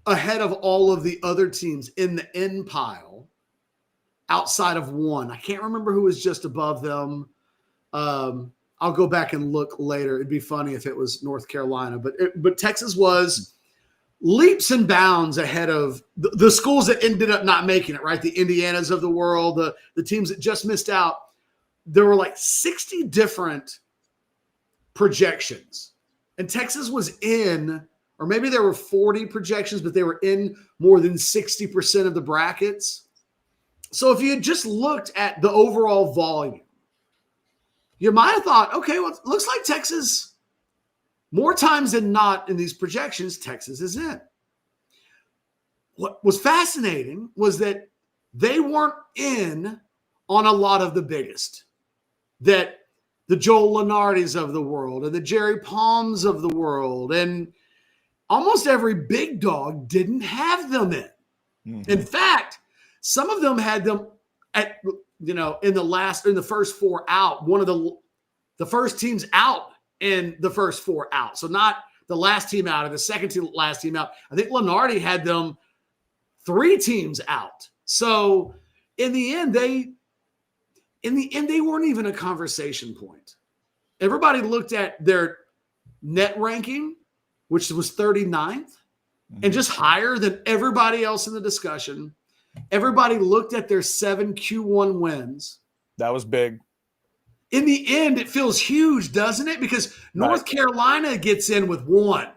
ahead of all of the other teams in the end pile outside of one. I can't remember who was just above them. I'll go back and look later. It'd be funny if it was North Carolina, but Texas was leaps and bounds ahead of the schools that ended up not making it, right? The Indianas of the world, the teams that just missed out. There were like 60 different projections, and Texas was in, or maybe there were 40 projections, but they were in more than 60% of the brackets. So if you had just looked at the overall volume, you might have thought, okay, well, it looks like Texas, more times than not in these projections, Texas is in. What was fascinating was that they weren't in on a lot of the biggest. That the Joel Lenardis of the world and the Jerry Palms of the world and almost every big dog didn't have them in. Mm-hmm. In fact, some of them had them at, in the first 4 out, one of the first teams out in the first 4 out. So not the last team out or the second to last team out. I think Lenardi had them 3 teams out. So in the end, they weren't even a conversation point. Everybody looked at their net ranking, which was 39th, and just higher than everybody else in the discussion. Everybody looked at their 7 Q1 wins. That was big. In the end, it feels huge, doesn't it? Because North Carolina gets in with 1.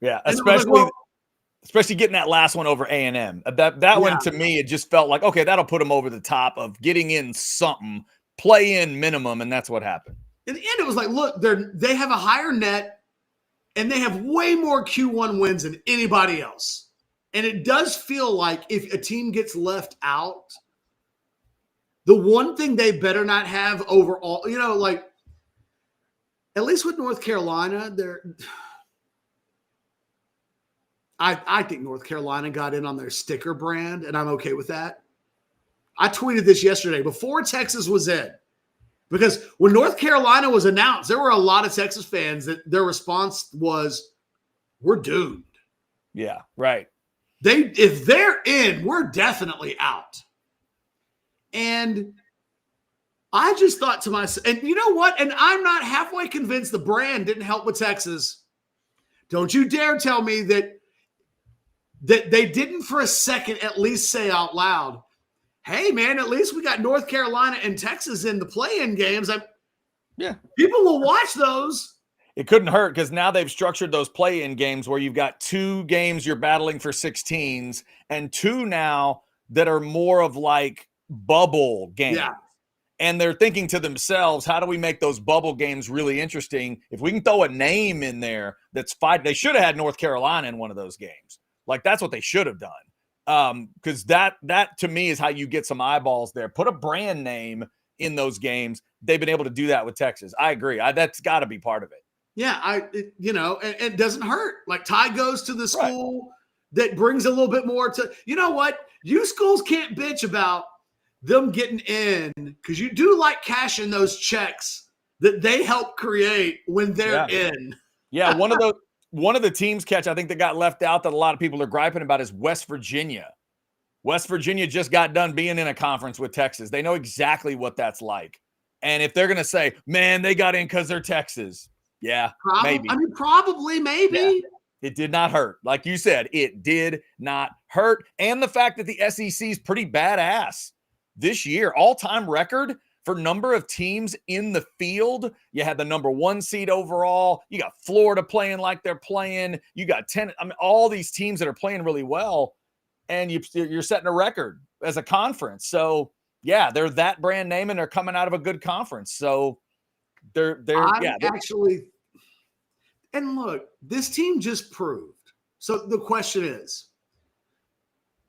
Yeah, especially getting that last one over A&M. That one, to me, it just felt like, okay, that'll put them over the top of getting in something, play in minimum, and that's what happened. In the end, it was like, look, they have a higher net, and they have way more Q1 wins than anybody else. And it does feel like if a team gets left out, the one thing they better not have overall, like at least with North Carolina, I think North Carolina got in on their sticker brand, and I'm okay with that. I tweeted this yesterday before Texas was in, because when North Carolina was announced, there were a lot of Texas fans that their response was, we're doomed. Yeah, right. If they're in, we're definitely out. And I just thought to myself, and you know what? And I'm not halfway convinced the brand didn't help with Texas. Don't you dare tell me that they didn't for a second at least say out loud, hey, man, at least we got North Carolina and Texas in the play-in games. People will watch those. It couldn't hurt because now they've structured those play-in games where you've got 2 games you're battling for 16s and 2 now that are more of like bubble games. Yeah. And they're thinking to themselves, how do we make those bubble games really interesting? If we can throw a name in there that's fight, they should have had North Carolina in one of those games. Like that's what they should have done. Because that to me is how you get some eyeballs there. Put a brand name in those games. They've been able to do that with Texas. I agree. That's got to be part of it. Yeah, it doesn't hurt. Like Ty goes to the school that brings a little bit more to, you know what? You schools can't bitch about them getting in because you do like cashing those checks that they help create when they're in. Yeah, one of the teams, Catch, I think that got left out that a lot of people are griping about is West Virginia. West Virginia just got done being in a conference with Texas. They know exactly what that's like. And if they're going to say, man, they got in because they're Texas. Yeah, maybe. I mean, probably, maybe. Yeah. It did not hurt. Like you said, it did not hurt. And the fact that the SEC is pretty badass this year, all-time record for number of teams in the field, you had the number 1 seed overall. You got Florida playing like they're playing. You got 10. I mean, all these teams that are playing really well, and you're setting a record as a conference. So yeah, they're that brand name, and they're coming out of a good conference. So they're actually. And look, this team just proved. So the question is,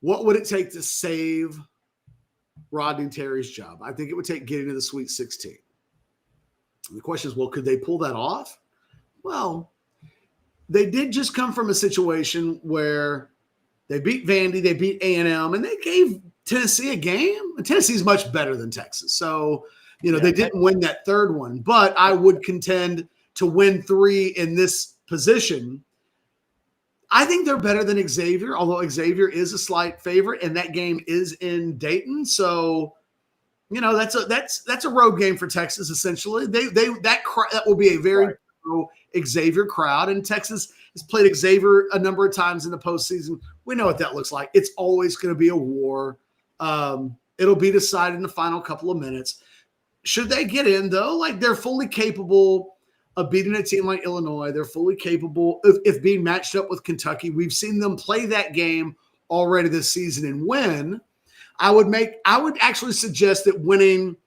what would it take to save Rodney Terry's job? I think it would take getting to the Sweet 16. And the question is, well, could they pull that off? Well, they did just come from a situation where they beat Vandy, they beat A&M, and they gave Tennessee a game. And Tennessee's much better than Texas. So, they didn't win that third one. But I would contend to win 3 in this position. I think they're better than Xavier, although Xavier is a slight favorite, and that game is in Dayton. So, that's a road game for Texas. Essentially, that will be a very pro Xavier crowd, and Texas has played Xavier a number of times in the postseason. We know what that looks like. It's always going to be a war. It'll be decided in the final couple of minutes. Should they get in though? Like, they're fully capable of beating a team like Illinois. They're fully capable of being matched up with Kentucky. We've seen them play that game already this season and win. I would actually suggest that winning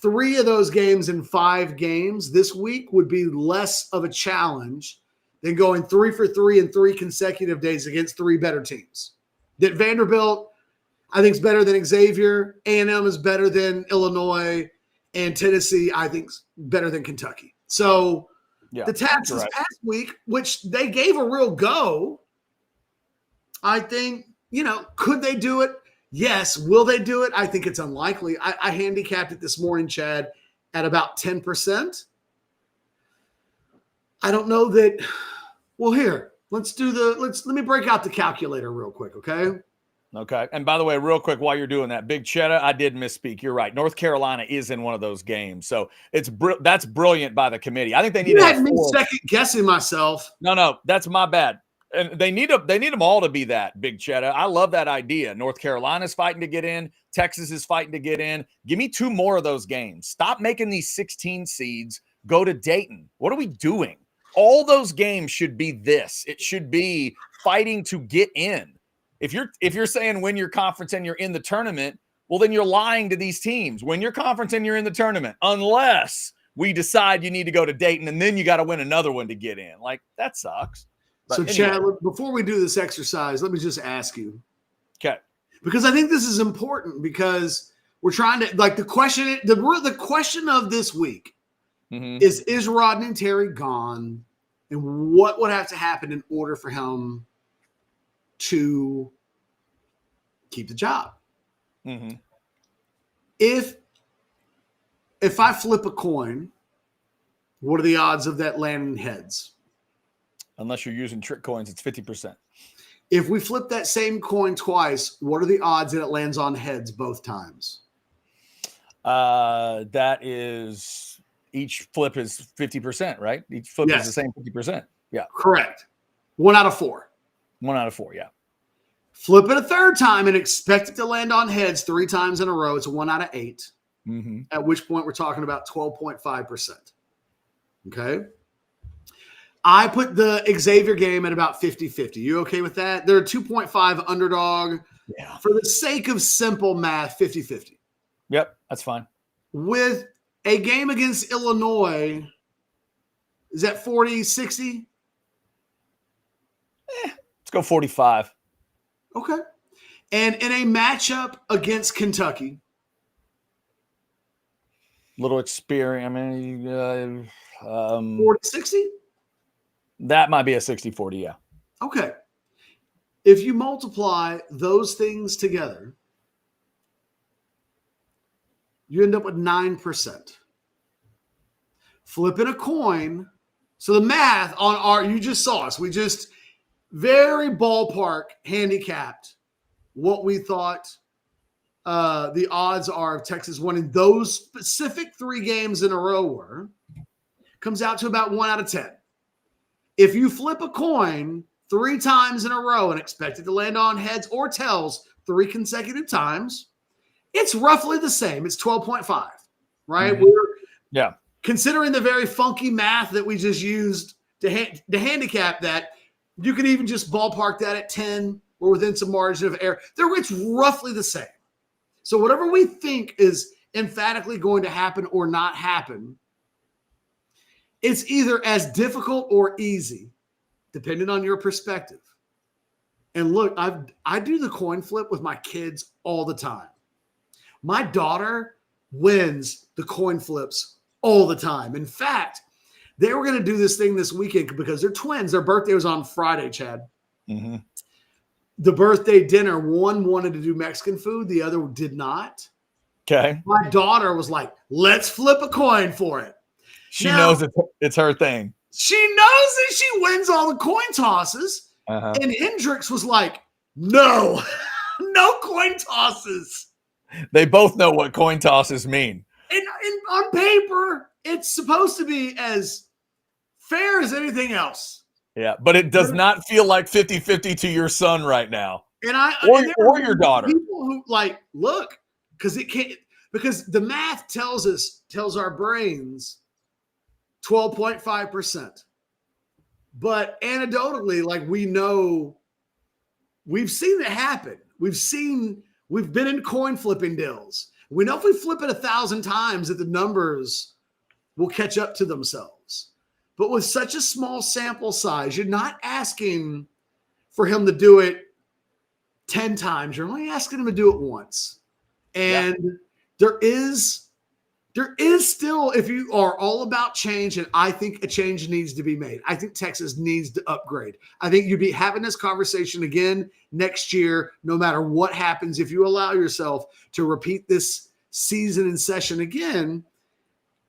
3 of those games in 5 games this week would be less of a challenge than going 3 for 3 in 3 consecutive days against 3 better teams. That Vanderbilt, I think, is better than Xavier. A&M is better than Illinois. And Tennessee, I think, is better than Kentucky. So the Tats this past week, which they gave a real go, I think, could they do it? Yes. Will they do it? I think it's unlikely. I handicapped it this morning, Chad, at about 10%. I don't know that. Well, here, let me break out the calculator real quick, okay? Okay. And by the way, real quick, while you're doing that, Big Cheddar, I did misspeak. You're right. North Carolina is in one of those games. So that's brilliant by the committee. I think they need to have me second guessing myself. No, that's my bad. And they need them all to be that, Big Cheddar. I love that idea. North Carolina's fighting to get in. Texas is fighting to get in. Give me 2 more of those games. Stop making these 16 seeds go to Dayton. What are we doing? All those games should be this. It should be fighting to get in. If you're saying win your conference and you're in the tournament, well, then you're lying to these teams. Win your conference and you're in the tournament, unless we decide you need to go to Dayton and then you got to win another one to get in. Like, that sucks. But so, anyway. Chad, before we do this exercise, let me just ask you. Okay. Because I think this is important, because we're trying to, like, the question of this week is Rodney Terry gone, and what would have to happen in order for him to keep the job? Mm-hmm. If I flip a coin, what are the odds of that landing heads? Unless you're using trick coins, it's 50%. If we flip that same coin twice, what are the odds that it lands on heads both times? That is, each flip is 50%, right? Each flip is the same 50%. Yeah. Correct. 1 out of 4. 1 out of 4, yeah. Flip it a third time and expect it to land on heads 3 times in a row. It's a 1 out of 8. Mm-hmm. At which point we're talking about 12.5%. Okay. I put the Xavier game at about 50-50. You okay with that? They're a 2.5 underdog. Yeah. For the sake of simple math, 50-50. Yep, that's fine. With a game against Illinois, is that 40-60? Let's go 45. Okay. And in a matchup against Kentucky, little experience. I mean, 40-60? That might be a 60-40, yeah. Okay. If you multiply those things together, you end up with 9%. Flipping a coin. So the math on you just saw us. We just very ballpark handicapped what we thought the odds are of Texas winning those specific 3 games in a row were. Comes out to about 1 out of 10. If you flip a coin 3 times in a row and expect it to land on heads or tails 3 consecutive times, it's roughly the same. It's 12.5. right? Yeah. Considering the very funky math that we just used to handicap that, you can even just ballpark that at 10 or within some margin of error. It's roughly the same. So whatever we think is emphatically going to happen or not happen, it's either as difficult or easy, depending on your perspective. And look, I do the coin flip with my kids all the time. My daughter wins the coin flips all the time. In fact, they were going to do this thing this weekend because they're twins. Their birthday was on Friday, Chad. Mm-hmm. The birthday dinner, one wanted to do Mexican food, the other did not. Okay. My daughter was like, let's flip a coin for it. She knows it's her thing. She knows that she wins all the coin tosses. Uh-huh. And Hendrix was like, no, no coin tosses. They both know what coin tosses mean. And on paper, it's supposed to be as fair as anything else. Yeah, but it does not feel like 50-50 to your son right now. Or your daughter. People who look, because the math tells our brains 12.5%. But anecdotally, we know, we've seen it happen. We've been in coin flipping deals. We know if we flip it 1,000 times that the numbers will catch up to themselves. But with such a small sample size, you're not asking for him to do it 10 times. You're only asking him to do it once. And there is still, if you are all about change, and I think a change needs to be made. I think Texas needs to upgrade. I think you'd be having this conversation again next year, no matter what happens, if you allow yourself to repeat this season and session again.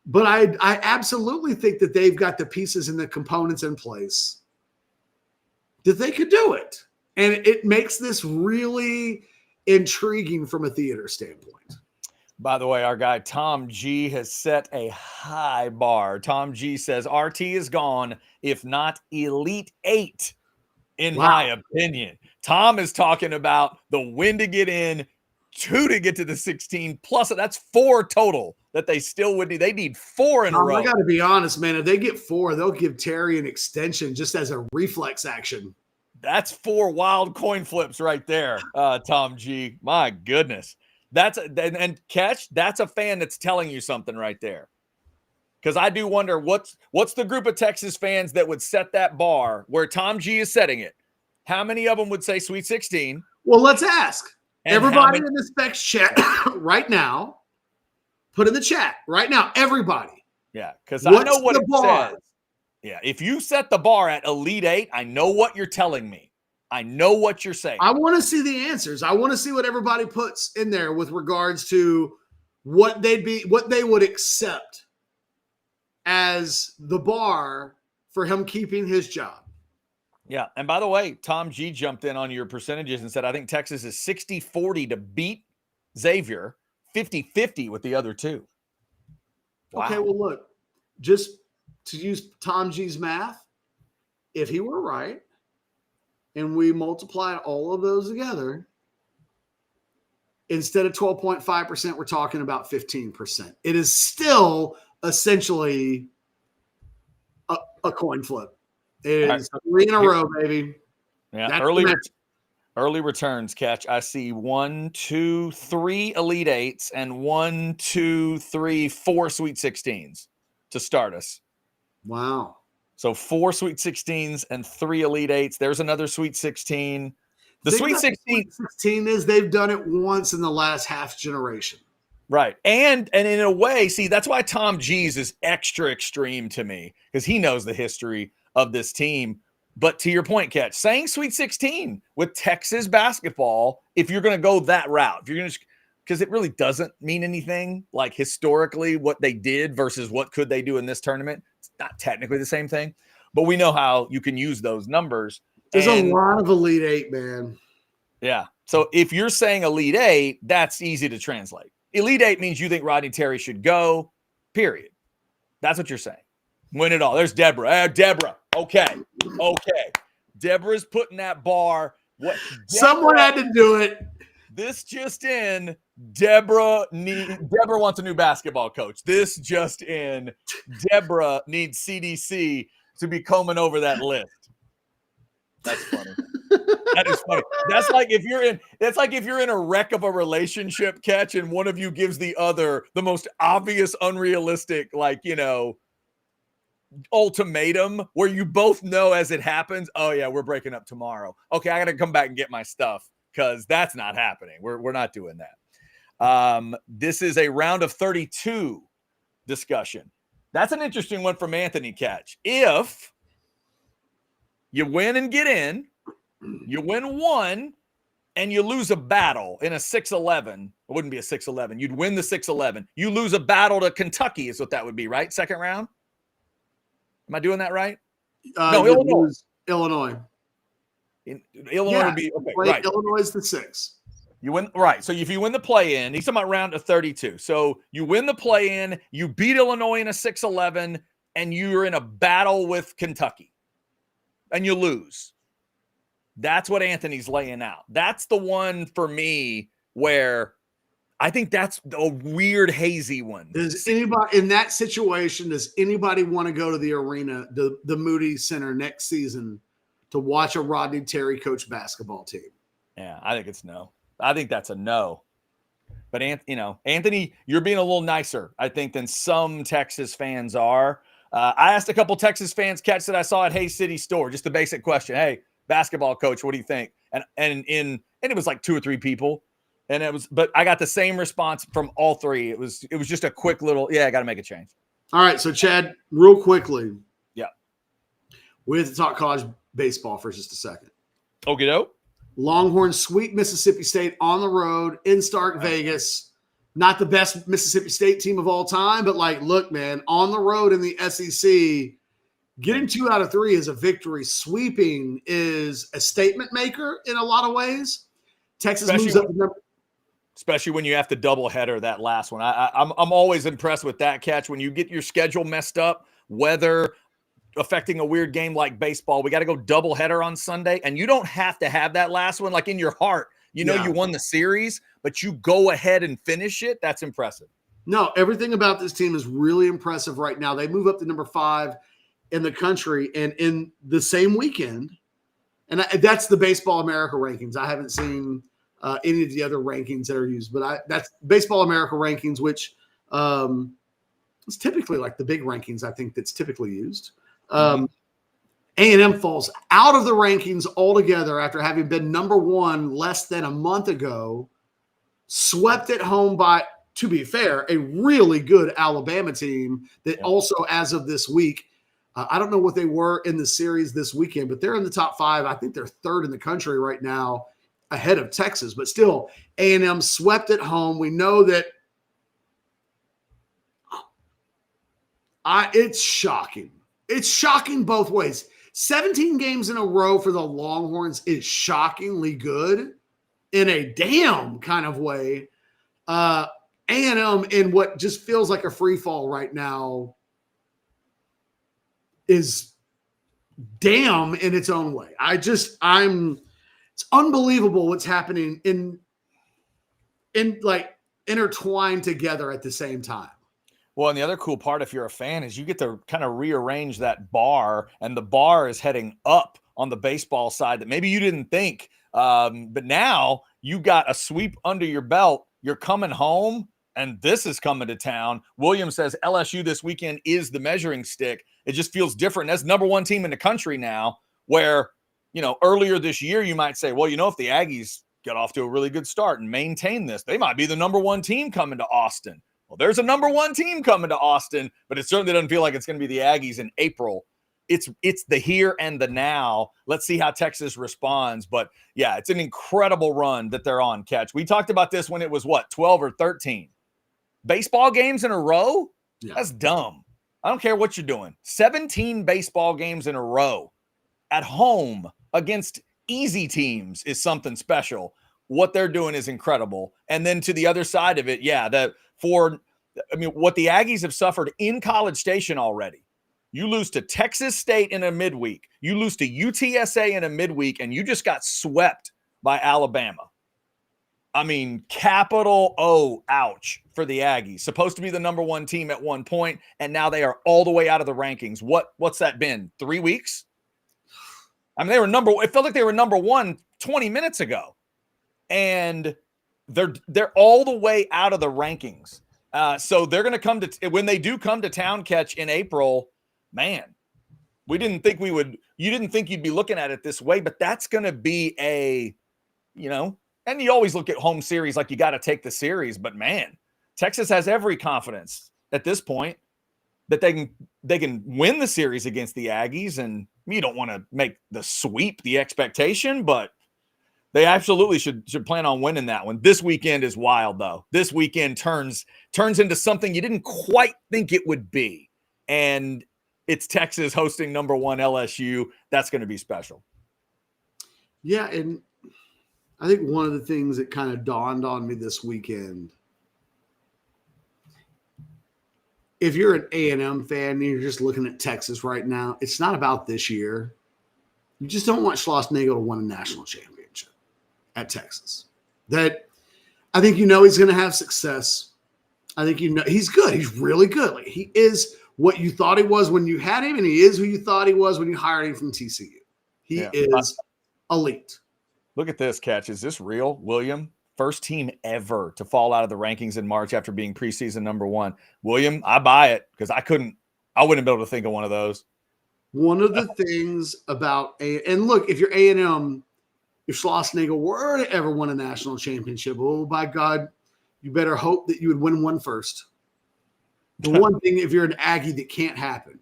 But I absolutely think that they've got the pieces and the components in place that they could do it. And it makes this really intriguing from a theater standpoint. By the way, our guy Tom G has set a high bar. Tom G says RT is gone, if not Elite 8, in my opinion. Tom is talking about the win to get in, 2 to get to the 16, plus that's 4 total that they still would need. They need 4 in a row. I got to be honest, man. If they get 4, they'll give Terry an extension just as a reflex action. That's 4 wild coin flips right there, Tom G. My goodness. That's a fan that's telling you something right there. Because I do wonder what's the group of Texas fans that would set that bar where Tom G is setting it. How many of them would say Sweet 16? Well, let's ask. And everybody in the Specs chat right now, put in the chat right now, everybody. Yeah, because I know what it says. Yeah, if you set the bar at Elite 8, I know what you're telling me. I know what you're saying. I want to see the answers. I want to see what everybody puts in there with regards to what they would accept as the bar for him keeping his job. Yeah. And by the way, Tom G jumped in on your percentages and said, I think Texas is 60-40 to beat Xavier, 50-50 with the other two. Wow. Okay, well, look, just to use Tom G's math, if he were right, and we multiply all of those together, instead of 12.5%, we're talking about 15%. It is still essentially a coin flip. It is 3 in a row, baby. Yeah, early returns, catch. I see 1, 2, 3 Elite 8s and 1, 2, 3, 4 Sweet 16s to start us. Wow. So 4 Sweet 16s and 3 Elite 8s. There's another Sweet 16. The Sweet 16 is they've done it once in the last half generation. Right. And in a way, see, that's why Tom G's is extra extreme to me, because he knows the history of this team. But to your point, Catch, saying Sweet 16 with Texas basketball, if you're going to go that route, if you're going to, because it really doesn't mean anything, like historically what they did versus what could they do in this tournament. It's not technically the same thing, but we know how you can use those numbers. There's a lot of Elite 8, man. Yeah. So if you're saying Elite 8, that's easy to translate. Elite 8 means you think Rodney Terry should go, period. That's what you're saying. Win it all. There's Deborah. Deborah. Okay. Deborah's putting that bar. What? Someone had to do it. This just in, Deborah wants a new basketball coach. This just in. Deborah needs CDC to be combing over that list. That's funny. That is funny. That's like if you're in a wreck of a relationship, Catch, and one of you gives the other the most obvious, unrealistic, ultimatum where you both know as it happens, oh yeah, we're breaking up tomorrow. Okay, I got to come back and get my stuff because that's not happening. We're not doing that. This is a round of 32 discussion. That's an interesting one from Anthony, Catch. If you win and get in, you win one, and you lose a battle in a 6-11. It wouldn't be a 6-11. You'd win the 6-11. You lose a battle to Kentucky is what that would be, right? Second round? Am I doing that right? No, Illinois. Illinois would be okay. Right. Illinois is the 6. You win, right? So if you win the play-in, he's talking about round of 32. So you win the play-in, you beat Illinois in a 6-11, and you're in a battle with Kentucky, and you lose. That's what Anthony's laying out. That's the one for me where I think that's a weird, hazy one. Does anybody in that situation, does anybody want to go to the arena, the Moody Center next season to watch a Rodney Terry coach basketball team? Yeah, I think it's no. I think that's a no. But, Anthony, you're being a little nicer, I think, than some Texas fans are. I asked a couple Texas fans, Catch, that I saw at Hayes City store, just a basic question. Hey, basketball coach, what do you think? And it was like 2 or 3 people. But I got the same response from all 3. It was just a quick little, I got to make a change. All right. So Chad, real quickly. Yeah. We have to talk college baseball for just a second. Okie doke. Longhorns sweep Mississippi State on the road in Stark, Vegas. Not the best Mississippi State team of all time, but look, man, on the road in the SEC, getting 2 out of 3 is a victory. Sweeping is a statement maker in a lot of ways. Texas moves up. Especially when you have to double header that last one. I'm always impressed with that, Catch. When you get your schedule messed up, weather affecting a weird game like baseball, we got to go double header on Sunday, and you don't have to have that last one. Like in your heart, you won the series, but you go ahead and finish it. That's impressive. No, everything about this team is really impressive right now. They move up to number 5 in the country, and in the same weekend, and that's the Baseball America rankings. I haven't seen any of the other rankings that are used, but that's Baseball America rankings, which is typically like the big rankings, I think, that's typically used. A&M falls out of the rankings altogether after having been number 1 less than a month ago, swept at home by, to be fair, a really good Alabama team that also, as of this week, I don't know what they were in the series this weekend, but they're in the top 5. I think they're 3rd in the country right now, ahead of Texas, but still A&M swept at home. We know that it's shocking. It's shocking both ways. 17 games in a row for the Longhorns is shockingly good in a damn kind of way. A&M in what just feels like a free fall right now is damn in its own way. It's unbelievable what's happening in intertwined together at the same time. Well, and the other cool part, if you're a fan, is you get to kind of rearrange that bar, and the bar is heading up on the baseball side that maybe you didn't think. But now you got a sweep under your belt. You're coming home, and this is coming to town. Williams says LSU this weekend is the measuring stick. It just feels different. That's number 1 team in the country now, where, earlier this year you might say, well, if the Aggies get off to a really good start and maintain this, they might be the number 1 team coming to Austin. Well, there's a number 1 team coming to Austin, but it certainly doesn't feel like it's going to be the Aggies in April. It's the here and the now. Let's see how Texas responds. But, yeah, it's an incredible run that they're on, Catch. We talked about this when it was, 12 or 13. Baseball games in a row? Yeah. That's dumb. I don't care what you're doing. 17 baseball games in a row at home against easy teams is something special. What they're doing is incredible. And then to the other side of it, what the Aggies have suffered in College Station already. You lose to Texas State in a midweek. You lose to UTSA in a midweek, and you just got swept by Alabama. I mean, capital O, ouch for the Aggies. Supposed to be the number one team at one point, and now they are all the way out of the rankings. What's that been? 3 weeks? I mean, it felt like they were number one 20 minutes ago. And they're all the way out of the rankings. So they're going to when they do come to Town Catch in April, man, you didn't think you'd be looking at it this way, but that's going to be and you always look at home series like you got to take the series, but man, Texas has every confidence at this point that they can win the series against the Aggies. And you don't want to make the sweep the expectation, but they absolutely should plan on winning that one. This weekend is wild, though. This weekend turns into something you didn't quite think it would be. And it's Texas hosting number one LSU. That's going to be special. Yeah, and I think one of the things that kind of dawned on me this weekend, if you're an A&M fan and you're just looking at Texas right now, it's not about this year. You just don't want Schlossnagle to win a national championship at Texas. That I think he's going to have success. I think he's good. He's really good. Like, he is what you thought he was when you had him, and he is who you thought he was when you hired him from TCU. He is elite. Look at this catch. Is this real, William? First team ever to fall out of the rankings in March after being preseason number one. William, I buy it because I wouldn't be able to think of one of those. One of the things about and look, if you're A&M, if Schlossnagle were to ever win a national championship, oh, by God, you better hope that you would win one first. The one thing, if you're an Aggie, that can't happen.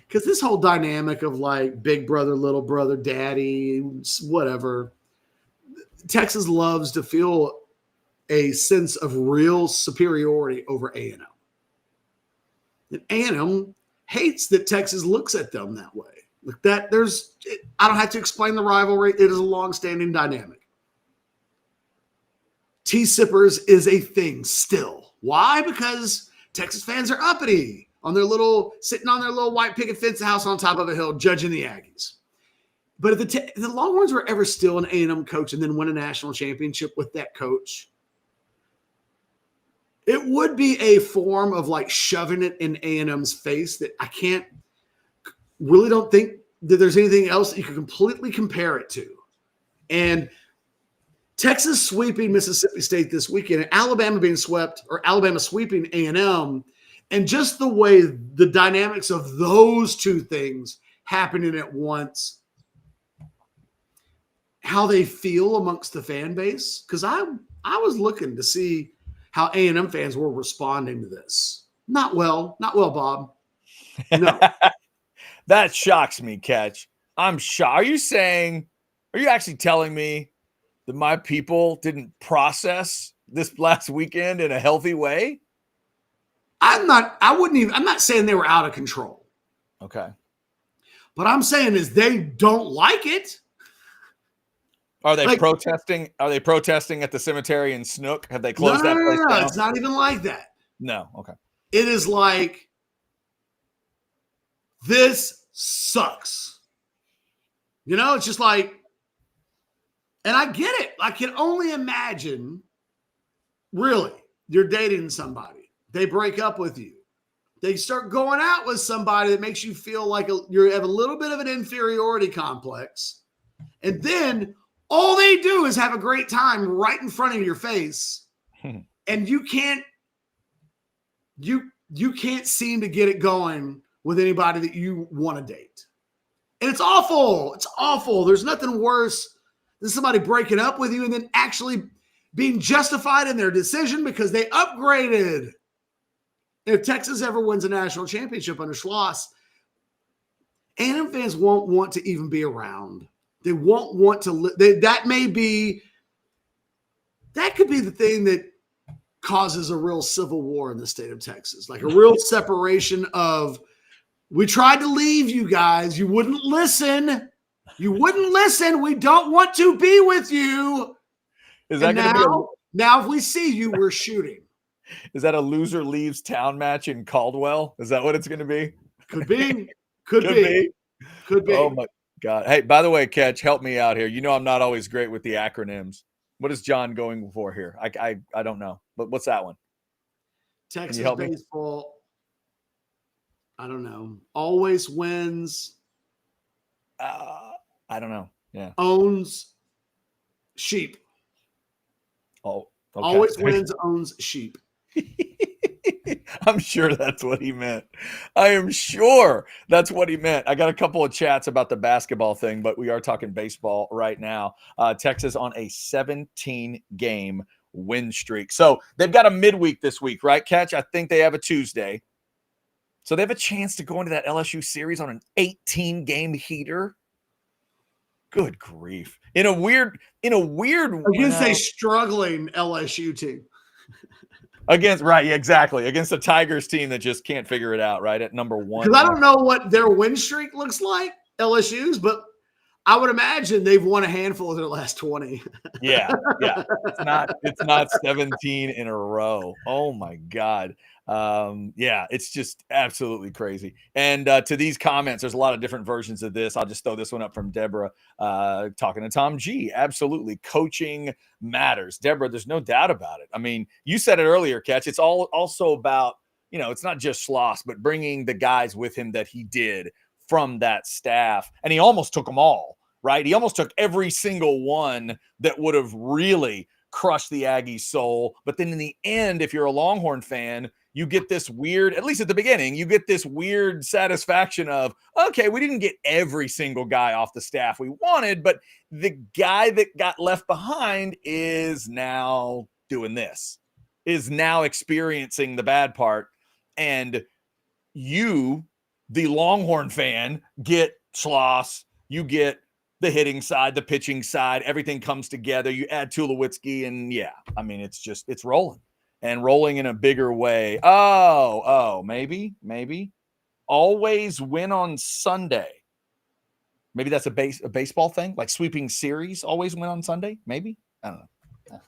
Because this whole dynamic of like big brother, little brother, daddy, whatever, Texas loves to feel a sense of real superiority over A&M. And A&M hates that Texas looks at them that way. Like that, I don't have to explain the rivalry. It is a long-standing dynamic. T-sippers is a thing still. Why? Because Texas fans are uppity sitting on their little white picket fence house on top of a hill, judging the Aggies. But if the Longhorns were ever still an A&M coach and then win a national championship with that coach, it would be a form of like shoving it in A&M's face that I don't think that there's anything else that you can completely compare it to. And Texas sweeping Mississippi State this weekend, and Alabama being swept, or Alabama sweeping A&M, and just the way the dynamics of those two things happening at once, how they feel amongst the fan base. Because I was looking to see how A&M fans were responding to this. Not well, Bob. No. That shocks me, Catch. I'm shocked. Are you actually telling me that my people didn't process this last weekend in a healthy way? I'm not saying they were out of control. Okay. But I'm saying is they don't like it. Are they protesting? Are they protesting at the cemetery in Snook? Have they closed that place down? No, it's not even like that. No. Okay. It is like, this sucks. It's just like, and I get it. I can only imagine, really, you're dating somebody. They break up with you. They start going out with somebody that makes you feel like you have a little bit of an inferiority complex. And then all they do is have a great time right in front of your face. And you can't seem to get it going with anybody that you want to date. And it's awful. It's awful. There's nothing worse than somebody breaking up with you and then actually being justified in their decision because they upgraded. If Texas ever wins a national championship under Schloss, A&M fans won't want to even be around. They won't want to that could be the thing that causes a real civil war in the state of Texas, like a real separation of, we tried to leave you guys. You wouldn't listen. We don't want to be with you. Is that now if we see you, we're shooting. Is that a loser leaves town match in Caldwell? Is that what it's going to be? Could be. Could be. Oh my God. Hey, by the way, Catch, help me out here. I'm not always great with the acronyms. What is John going for here? I don't know. But what's that one? Texas help me? baseball, I don't know, always wins, I don't know. Yeah. owns sheep. Oh, okay. Always wins, owns sheep. I'm sure that's what he meant. I am sure that's what he meant. I got a couple of chats about the basketball thing, but we are talking baseball right now. Texas on a 17-game win streak. So they've got a midweek this week, right, Catch? I think they have a Tuesday. So they have a chance to go into that LSU series on an 18-game heater. Good grief. In a weird Against a struggling LSU team. Against exactly. Against a Tigers team that just can't figure it out, right? At number 1. Because I don't know what their win streak looks like, LSU's, but I would imagine they've won a handful of their last 20. Yeah. It's not 17 in a row. Oh my God. It's just absolutely crazy. And to these comments, there's a lot of different versions of this. I'll just throw this one up from Deborah, talking to Tom G. Absolutely, coaching matters. Deborah, there's no doubt about it. I mean, you said it earlier, Catch. It's also about, it's not just Schloss, but bringing the guys with him that he did from that staff. And he almost took them all, right? He almost took every single one that would have really crushed the Aggies' soul. But then in the end, if you're a Longhorn fan, you get this weird, at least at the beginning, you get this weird satisfaction of, okay, we didn't get every single guy off the staff we wanted, but the guy that got left behind is now doing this, is now experiencing the bad part. And you, the Longhorn fan, get Schloss, you get the hitting side, the pitching side, everything comes together. You add Tulowitzki, and it's rolling. And rolling in a bigger way. Maybe. Always win on Sunday. Maybe that's a baseball thing, like sweeping series. Always win on Sunday. Maybe, I don't know.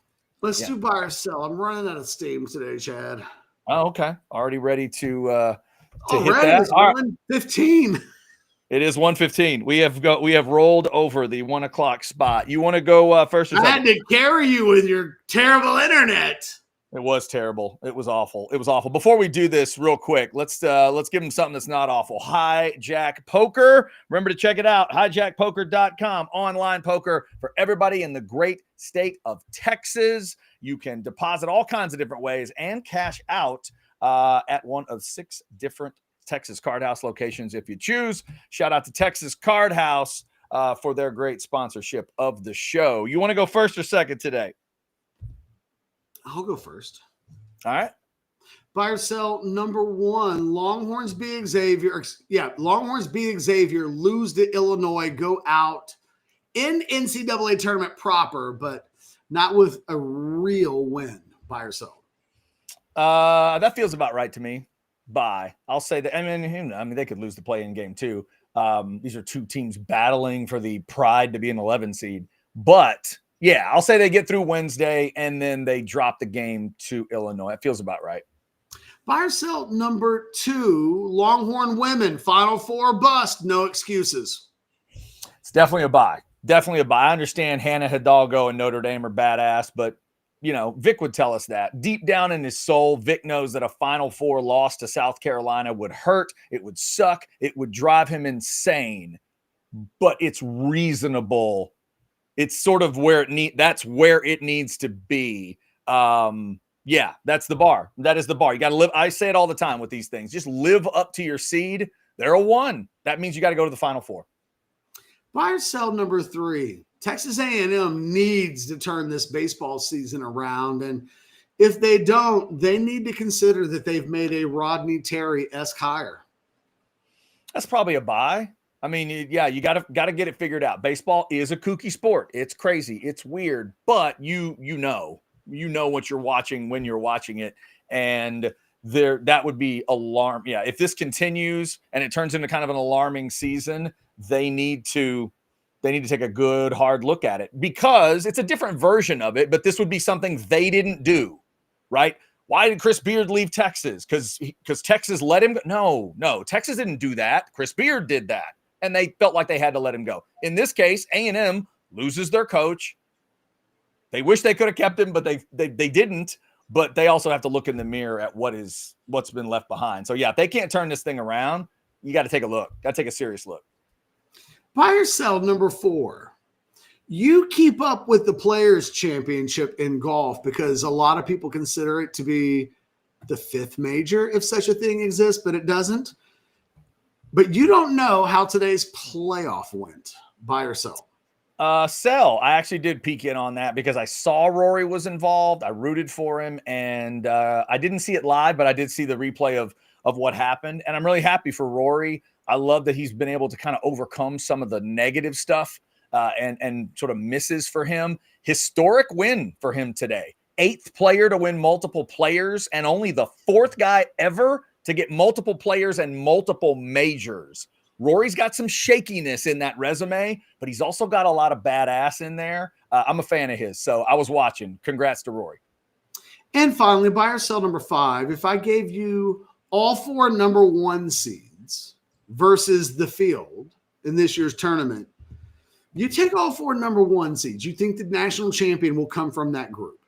Let's do buy or sell. I'm running out of steam today, Chad. Oh, okay. Already ready to hit Already, that. it's 1:15. It is 1:15. We have rolled over the 1 o'clock spot. You want to go first or second? I had to carry you with your terrible internet. It was terrible. It was awful. Before we do this real quick, let's give them something that's not awful. Hijack Poker. Remember to check it out. Hijackpoker.com. Online poker for everybody in the great state of Texas. You can deposit all kinds of different ways and cash out at one of 6 different Texas Card House locations if you choose. Shout out to Texas Card House for their great sponsorship of the show. You want to go first or second today? I'll go first. All right. Buy or sell number 1. Longhorns beat Xavier. Longhorns beat Xavier, lose to Illinois, go out in NCAA tournament proper, but not with a real win. Buy or sell? That feels about right to me. Buy. I'll say that. I mean, they could lose the play-in game too. These are 2 teams battling for the pride to be an 11 seed, but yeah, I'll say they get through Wednesday and then they drop the game to Illinois. It feels about right. Buy or sell number 2. Longhorn women, Final Four bust, no excuses. It's definitely a buy. I understand Hannah Hidalgo and Notre Dame are badass, but Vic would tell us that. Deep down in his soul, Vic knows that a Final Four loss to South Carolina would hurt. It would suck. It would drive him insane. But it's reasonable. It's sort of that's where it needs to be. That's the bar. That is the bar. You got to live. I say it all the time with these things. Just live up to your seed. They're a 1. That means you got to go to the Final Four. Buy or sell number 3. Texas A&M needs to turn this baseball season around. And if they don't, they need to consider that they've made a Rodney Terry-esque hire. That's probably a buy. I mean, yeah, you got to get it figured out. Baseball is a kooky sport. It's crazy. It's weird, but you know what you're watching when you're watching it, and that would be alarm. Yeah, if this continues and it turns into kind of an alarming season, they need to take a good hard look at it, because it's a different version of it. But this would be something they didn't do, right? Why did Chris Beard leave Texas? Because Texas let him go? No, Texas didn't do that. Chris Beard did that. And they felt like they had to let him go. In this case, A&M loses their coach. They wish they could have kept him, but they didn't. But they also have to look in the mirror at what's been left behind. So yeah, if they can't turn this thing around, you got to take a look. Got to take a serious look. Buy or sell number 4. You keep up with the Players Championship in golf because a lot of people consider it to be the 5th major, if such a thing exists, but it doesn't. But you don't know how today's playoff went. Buy or sell? Sell. I actually did peek in on that because I saw Rory was involved. I rooted for him, and I didn't see it live, but I did see the replay of what happened, and I'm really happy for Rory. I love that he's been able to kind of overcome some of the negative stuff and sort of misses for him. Historic win for him today. 8th player to win multiple players and only the 4th guy ever to get multiple players and multiple majors. Rory's got some shakiness in that resume, but he's also got a lot of badass in there. I'm a fan of his, so I was watching. Congrats to Rory. And finally, buy or sell number 5. If I gave you all 4 number 1 seeds versus the field in this year's tournament, you take all 4 number 1 seeds. You think the national champion will come from that group?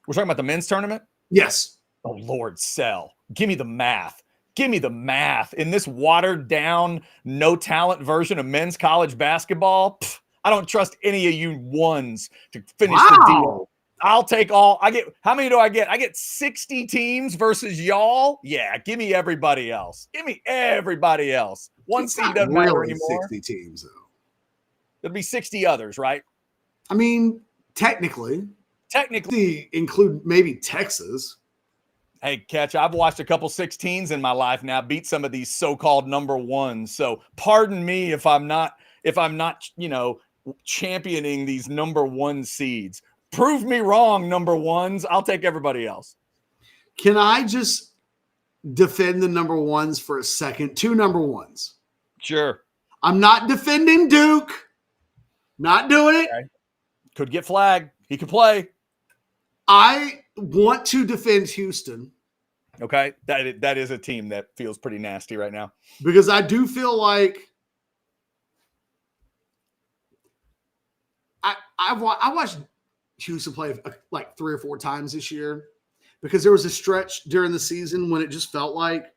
We're talking about the men's tournament? Yes. Oh, Lord, sell. Give me the math. Give me the math. In this watered down, no talent version of men's college basketball, I don't trust any of you ones to finish the deal. I'll take all. How many do I get? I get 60 teams versus y'all. Yeah, give me everybody else. Give me everybody else. One seed doesn't matter anymore. 60 teams, though. There'll be 60 others, right? I mean, technically include maybe Texas. Hey, Catch, I've watched a couple 16s in my life now beat some of these so-called number 1s. So pardon me if I'm not, championing these number 1 seeds. Prove me wrong, number 1s. I'll take everybody else. Can I just defend the number 1s for a second? 2 number 1s. Sure. I'm not defending Duke. Not doing it. Okay. Could get flagged. He could play. I want to defend Houston. Okay. That is a team that feels pretty nasty right now. Because I do feel like I watched Houston play like 3 or 4 times this year because there was a stretch during the season when it just felt like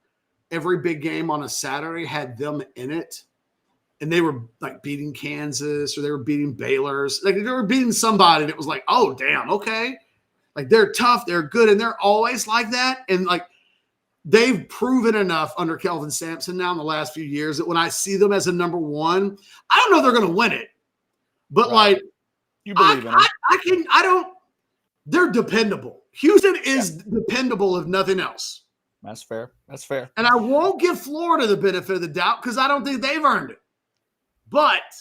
every big game on a Saturday had them in it. And they were like beating Kansas or they were beating Baylor. Like they were beating somebody that was like, oh, damn, okay. Like they're tough, they're good, and they're always like that. And like they've proven enough under Kelvin Sampson now in the last few years that when I see them as a number 1, I don't know if they're going to win it. But like you believe in them. They're dependable. Houston is dependable if nothing else. That's fair. That's fair. And I won't give Florida the benefit of the doubt because I don't think they've earned it. But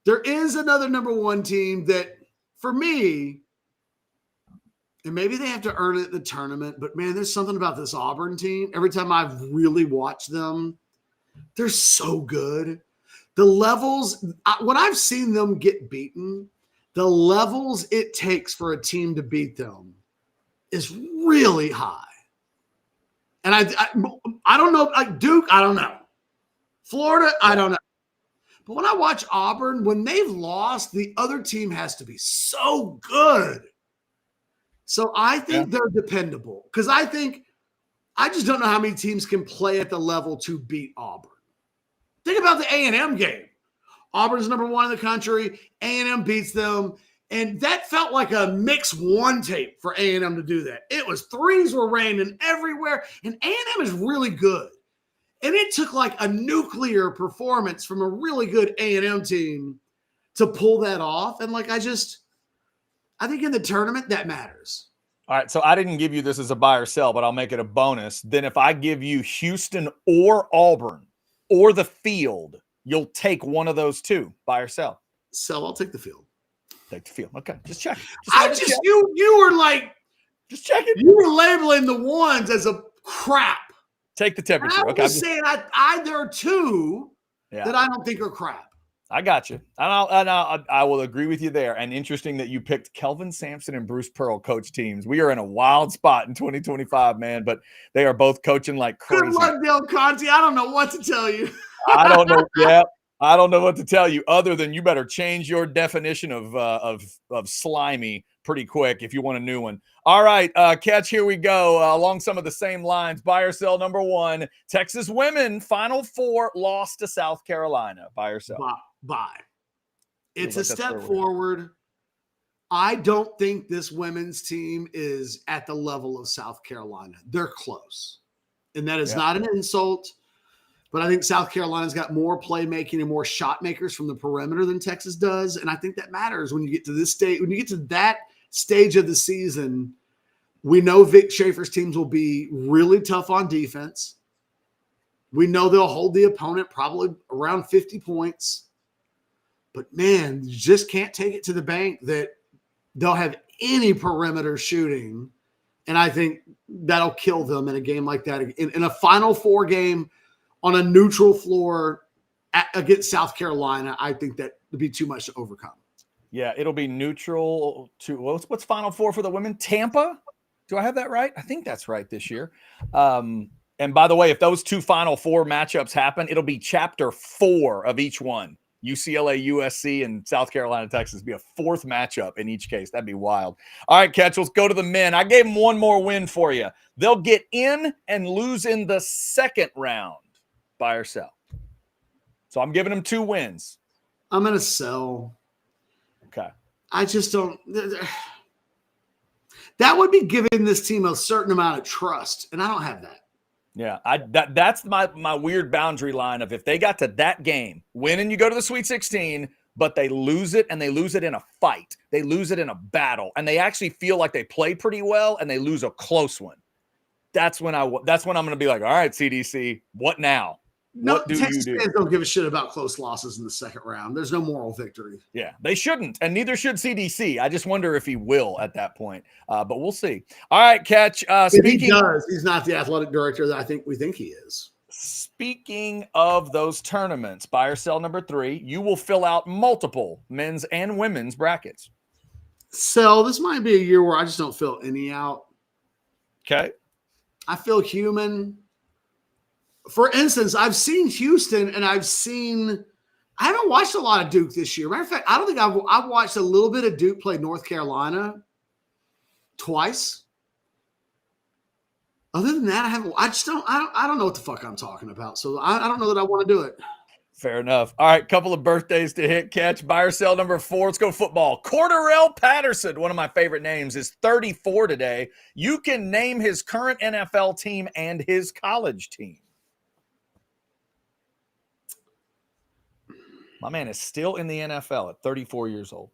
there is another number 1 team that, for me, and maybe they have to earn it in the tournament, but, man, there's something about this Auburn team. Every time I've really watched them, they're so good. The levels, when I've seen them get beaten, the levels it takes for a team to beat them is really high. And I don't know, like Duke, I don't know. Florida, I don't know. But when I watch Auburn, when they've lost, the other team has to be so good. So I think they're dependable because I just don't know how many teams can play at the level to beat Auburn. Think about the A&M game. Auburn's number 1 in the country. A&M beats them. And that felt like a mix 1 tape for A&M to do that. It was threes were raining everywhere. And A&M is really good. And it took like a nuclear performance from a really good A&M team to pull that off. And like, I think in the tournament that matters. All right. So I didn't give you this as a buy or sell, but I'll make it a bonus. Then if I give you Houston or Auburn or the field, you'll take one of those 2, buy or sell. Sell, I'll take the field. Take the field. Okay. Just check. You were like, just checking. You were labeling the 1s as a crap. Take the temperature. And I was saying there are 2 that I don't think are crap. I got you. And I will agree with you there. And interesting that you picked Kelvin Sampson and Bruce Pearl coach teams. We are in a wild spot in 2025, man, but they are both coaching like crazy. Good luck, Del Conte. I don't know what to tell you. I don't know. Yeah. I don't know what to tell you other than you better change your definition of slimy pretty quick if you want a new one. All right, Catch, here we go. Along some of the same lines, buy or sell number one. Texas women, Final Four, lost to South Carolina. Buy or sell? Buy. It's a Like step forward. I don't think this women's team is at the level of South Carolina. They're close. And that is not an insult. But I think South Carolina's got more playmaking and more shot makers from the perimeter than Texas does. And I think that matters when you get to this stage. When you get to that stage of the season, we know Vic Schaefer's teams will be really tough on defense. We know they'll hold the opponent probably around 50 points. But, man, you just can't take it to the bank that they'll have any perimeter shooting. And I think that'll kill them in a game like that. In a Final Four game, on a neutral floor against South Carolina, I think that would be too much to overcome. Yeah, it'll be neutral to what's Final Four for the women? Tampa? Do I have that right? I think that's right this year. And by the way, if those two Final Four matchups happen, it'll be chapter 4 of each one. UCLA, USC, and South Carolina, Texas be a 4th matchup in each case. That'd be wild. All right, Catch, let's go to the men. I gave them one more win for you. They'll get in and lose in the second round. Buy or sell? So I'm giving them 2 wins. I'm going to sell. Okay. I just don't. That would be giving this team a certain amount of trust, and I don't have that. Yeah, that's my weird boundary line of if they got to that game, win and you go to the Sweet 16, but they lose it and they lose it in a fight. They lose it in a battle, and they actually feel like they play pretty well and they lose a close one. That's when I'm going to be like, all right, CDC, what now? What do Texas you do? fans don't give a shit about close losses in the second round. There's no moral victory. Yeah, they shouldn't, and neither should CDC. I just wonder if he will at that point, but we'll see. All right, Catch. Speaking, he does. He's not the athletic director that we think he is. Speaking of those tournaments, buy or sell number 3, you will fill out multiple men's and women's brackets. Sell. This might be a year where I just don't fill any out. Okay. I feel human. For instance, I've seen Houston and I haven't watched a lot of Duke this year. Matter of fact, I don't think I've watched a little bit of Duke play North Carolina twice. Other than that, I don't know what the fuck I'm talking about. So I don't know that I want to do it. Fair enough. All right, couple of birthdays to hit. Catch. Buy or sell number 4. Let's go football. Cordarrelle Patterson, one of my favorite names, is 34 today. You can name his current NFL team and his college team. My man is still in the NFL at 34 years old.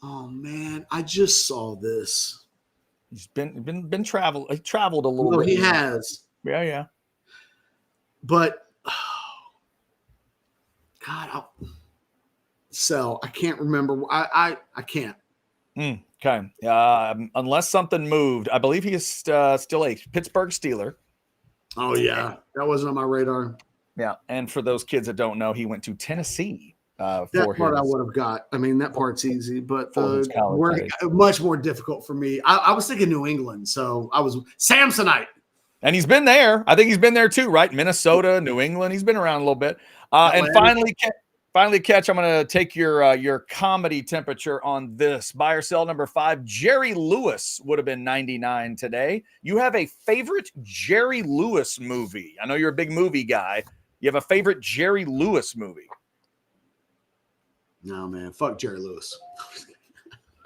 Oh man, I just saw this. He's been traveled. He traveled a little bit. He has. Yeah. But God, I can't remember. I can't. Okay. Unless something moved, I believe he is still a Pittsburgh Steeler. Oh yeah, that wasn't on my radar. Yeah, and for those kids that don't know, he went to Tennessee. That part I would have got. I mean, that part's easy, but much more difficult for me. I was thinking New England, so I was Samsonite. And he's been there. I think he's been there too, right? Minnesota, New England. He's been around a little bit. And finally, Catch, I'm going to take your comedy temperature on this. Buy or sell number 5. Jerry Lewis would have been 99 today. You have a favorite Jerry Lewis movie. I know you're a big movie guy. You have a favorite Jerry Lewis movie? No, man. Fuck Jerry Lewis.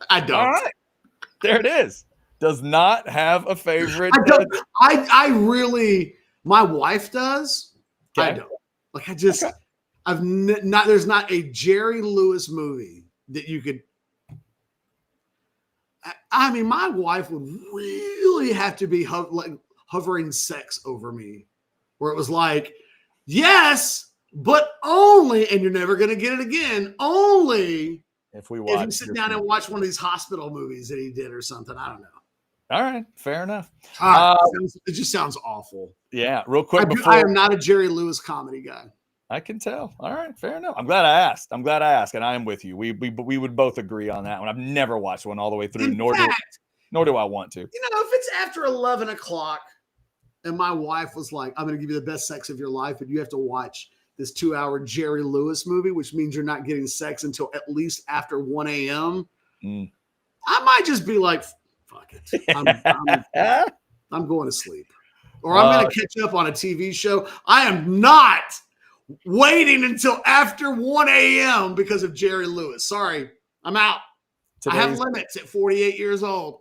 I don't. All right. There it is. Does not have a favorite. I don't. I really, my wife does. Okay. I don't. Like, I just, okay. There's not a Jerry Lewis movie that you could. I mean, my wife would really have to be hovering sex over me, where it was like, yes, but only, and you're never going to get it again, only if you sit down and watch one of these hospital movies that he did or something. I don't know. All right, fair enough. It just sounds awful. Yeah, real quick. I am not a Jerry Lewis comedy guy. I can tell. All right, fair enough. I'm glad I asked, and I am with you. We would both agree on that one. I've never watched one all the way through, nor do I want to. You know, if it's after 11 o'clock and my wife was like, I'm going to give you the best sex of your life, and you have to watch this 2-hour Jerry Lewis movie, which means you're not getting sex until at least after 1 a.m., I might just be like, fuck it. I'm going to sleep. Or I'm going to catch up on a TV show. I am not waiting until after 1 a.m. because of Jerry Lewis. Sorry, I'm out. I have limits at 48 years old.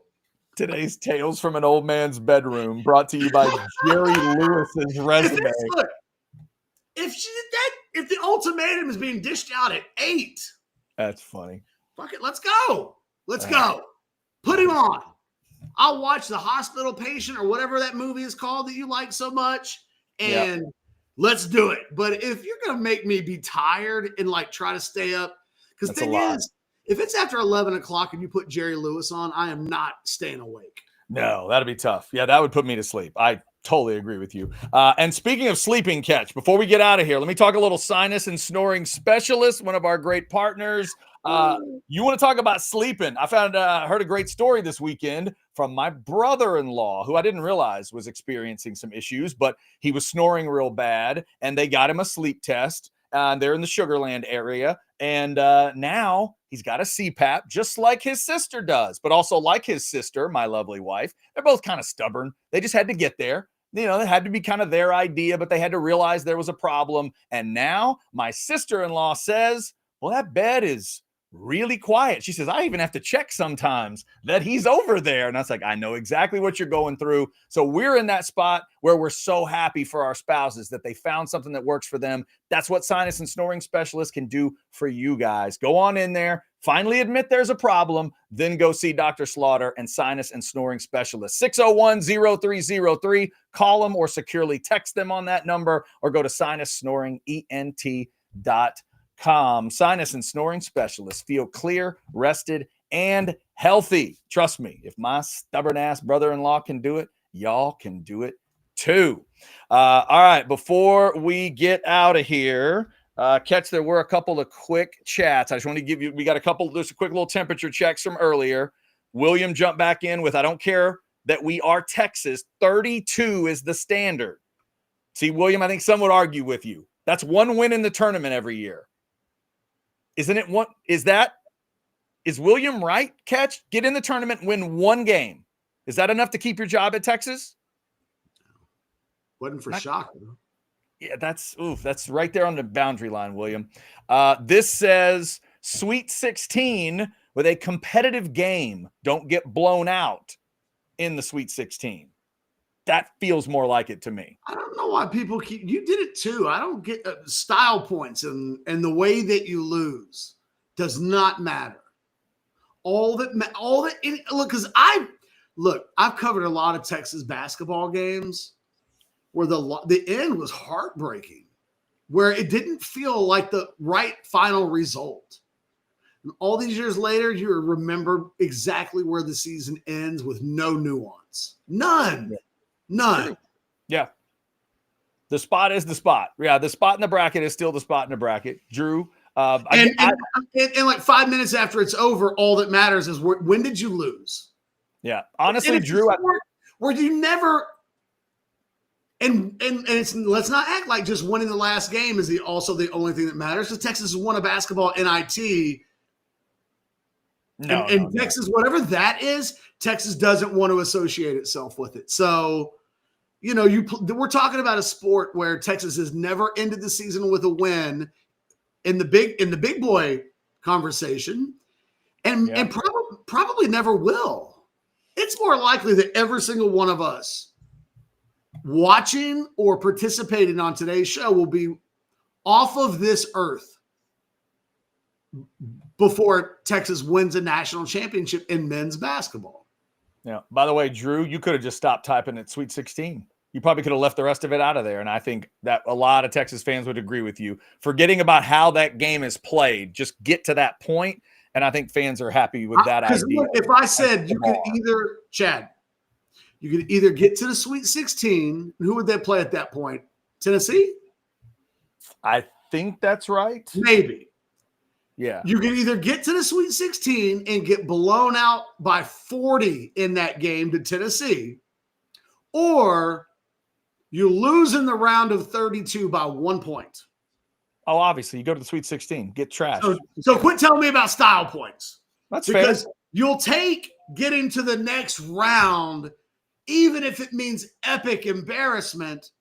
Today's Tales from an Old Man's Bedroom, brought to you by Jerry Lewis's resume. If the ultimatum is being dished out at 8, that's funny. Fuck it, let's go. Let's go. Put him on. I'll watch The Hospital Patient or whatever that movie is called that you like so much, and let's do it. But if you're going to make me be tired and like try to stay up, because the thing is, if it's after 11 o'clock and you put Jerry Lewis on, I am not staying awake. No, that'd be tough. Yeah, that would put me to sleep. I totally agree with you. And speaking of sleeping, Catch, before we get out of here, let me talk a little sinus and snoring specialist, one of our great partners. You want to talk about sleeping? I heard a great story this weekend from my brother-in-law, who I didn't realize was experiencing some issues, but he was snoring real bad, and they got him a sleep test. They're in the Sugar Land area, and now he's got a CPAP, just like his sister does, but also like his sister, my lovely wife. They're both kind of stubborn. They just had to get there. You know, it had to be kind of their idea, but they had to realize there was a problem. And now my sister-in-law says, well, that bed is really quiet. She says, I even have to check sometimes that he's over there. And I was like, I know exactly what you're going through. So we're in that spot where we're so happy for our spouses that they found something that works for them. That's what sinus and snoring specialists can do for you guys. Go on in there, finally admit there's a problem, then go see Dr. Slaughter and sinus and snoring specialist. 601-0303. Call them or securely text them on that number, or go to sinussnoringent.com. Sinus and snoring specialists. Feel clear, rested, and healthy. Trust me, if my stubborn ass brother-in-law can do it, y'all can do it too. All right, before we get out of here, Catch, there were a couple of quick chats. I just want to give you, we got a couple, there's a quick little temperature checks from earlier. William jumped back in with, I don't care that we are Texas, 32 is the standard. See, William, I think some would argue with you. That's one win in the tournament every year. Isn't it one? Is William right, Catch? Get in the tournament, win one game. Is that enough to keep your job at Texas? Wasn't for shock. Yeah, that's right there on the boundary line, William. This says Sweet 16 with a competitive game. Don't get blown out in the Sweet 16. That feels more like it to me. I don't know why people you did it too. I don't get style points and the way that you lose does not matter. Look, because I've covered a lot of Texas basketball games where the end was heartbreaking, where it didn't feel like the right final result. And all these years later, you remember exactly where the season ends with no nuance. None. Yeah. The spot is the spot. Yeah, the spot in the bracket is still the spot in the bracket. Drew. And like 5 minutes after it's over, all that matters is when did you lose? Yeah. Honestly, Drew. Where you never – and it's, let's not act like just winning the last game is also the only thing that matters, because Texas has won a basketball NIT. No, Texas, whatever that is, Texas doesn't want to associate itself with it. So, you know, we're talking about a sport where Texas has never ended the season with a win in the big boy conversation, and probably never will. It's more likely that every single one of us watching or participating on today's show will be off of this earth before Texas wins a national championship in men's basketball. Yeah. By the way, Drew, you could have just stopped typing at Sweet 16. You probably could have left the rest of it out of there. And I think that a lot of Texas fans would agree with you. Forgetting about how that game is played, just get to that point. And I think fans are happy with that idea. Look, if I said you could either get to the Sweet 16, who would they play at that point? Tennessee? I think that's right. Maybe. Yeah. You can either get to the Sweet 16 and get blown out by 40 in that game to Tennessee, or you lose in the round of 32 by 1 point. Oh, obviously, you go to the Sweet 16, get trashed. So quit telling me about style points. That's because fair. you'll take getting to the next round, even if it means epic embarrassment,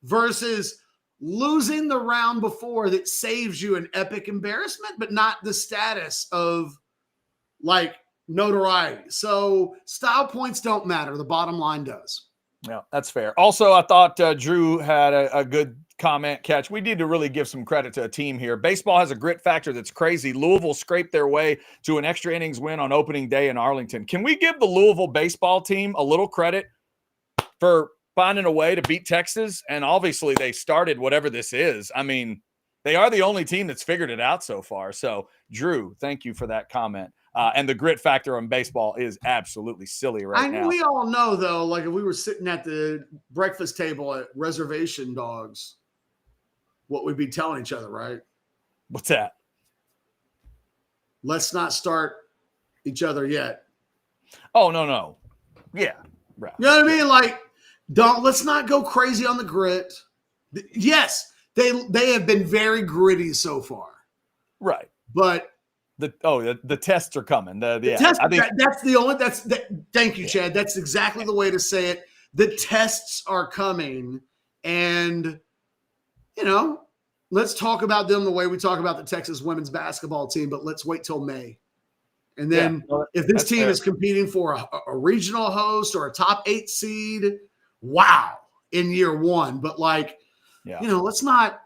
versus losing the round before that saves you an epic embarrassment, but not the status of like notoriety. So style points don't matter. The bottom line does. Yeah, that's fair. Also, I thought Drew had a good comment catch. We need to really give some credit to a team here. Baseball has a grit factor that's crazy. Louisville scraped their way to an extra innings win on opening day in Arlington. Can we give the Louisville baseball team a little credit for finding a way to beat Texas? And obviously they started whatever this is. I mean, they are the only team that's figured it out so far. So, Drew, thank you for that comment. And the grit factor on baseball is absolutely silly right now. We all know, though, like if we were sitting at the breakfast table at Reservation Dogs, what we'd be telling each other, right? What's that? Let's not start each other yet. Oh, no. Yeah. Right. You know what I mean? Like, let's not go crazy on the grit. Yes, they have been very gritty so far. Right. But the tests are coming. Thank you, Chad. That's exactly the way to say it. The tests are coming, and let's talk about them the way we talk about the Texas women's basketball team, but let's wait till May. And then if this team is competing for a regional host or a top 8 seed, wow, in year one. But let's not.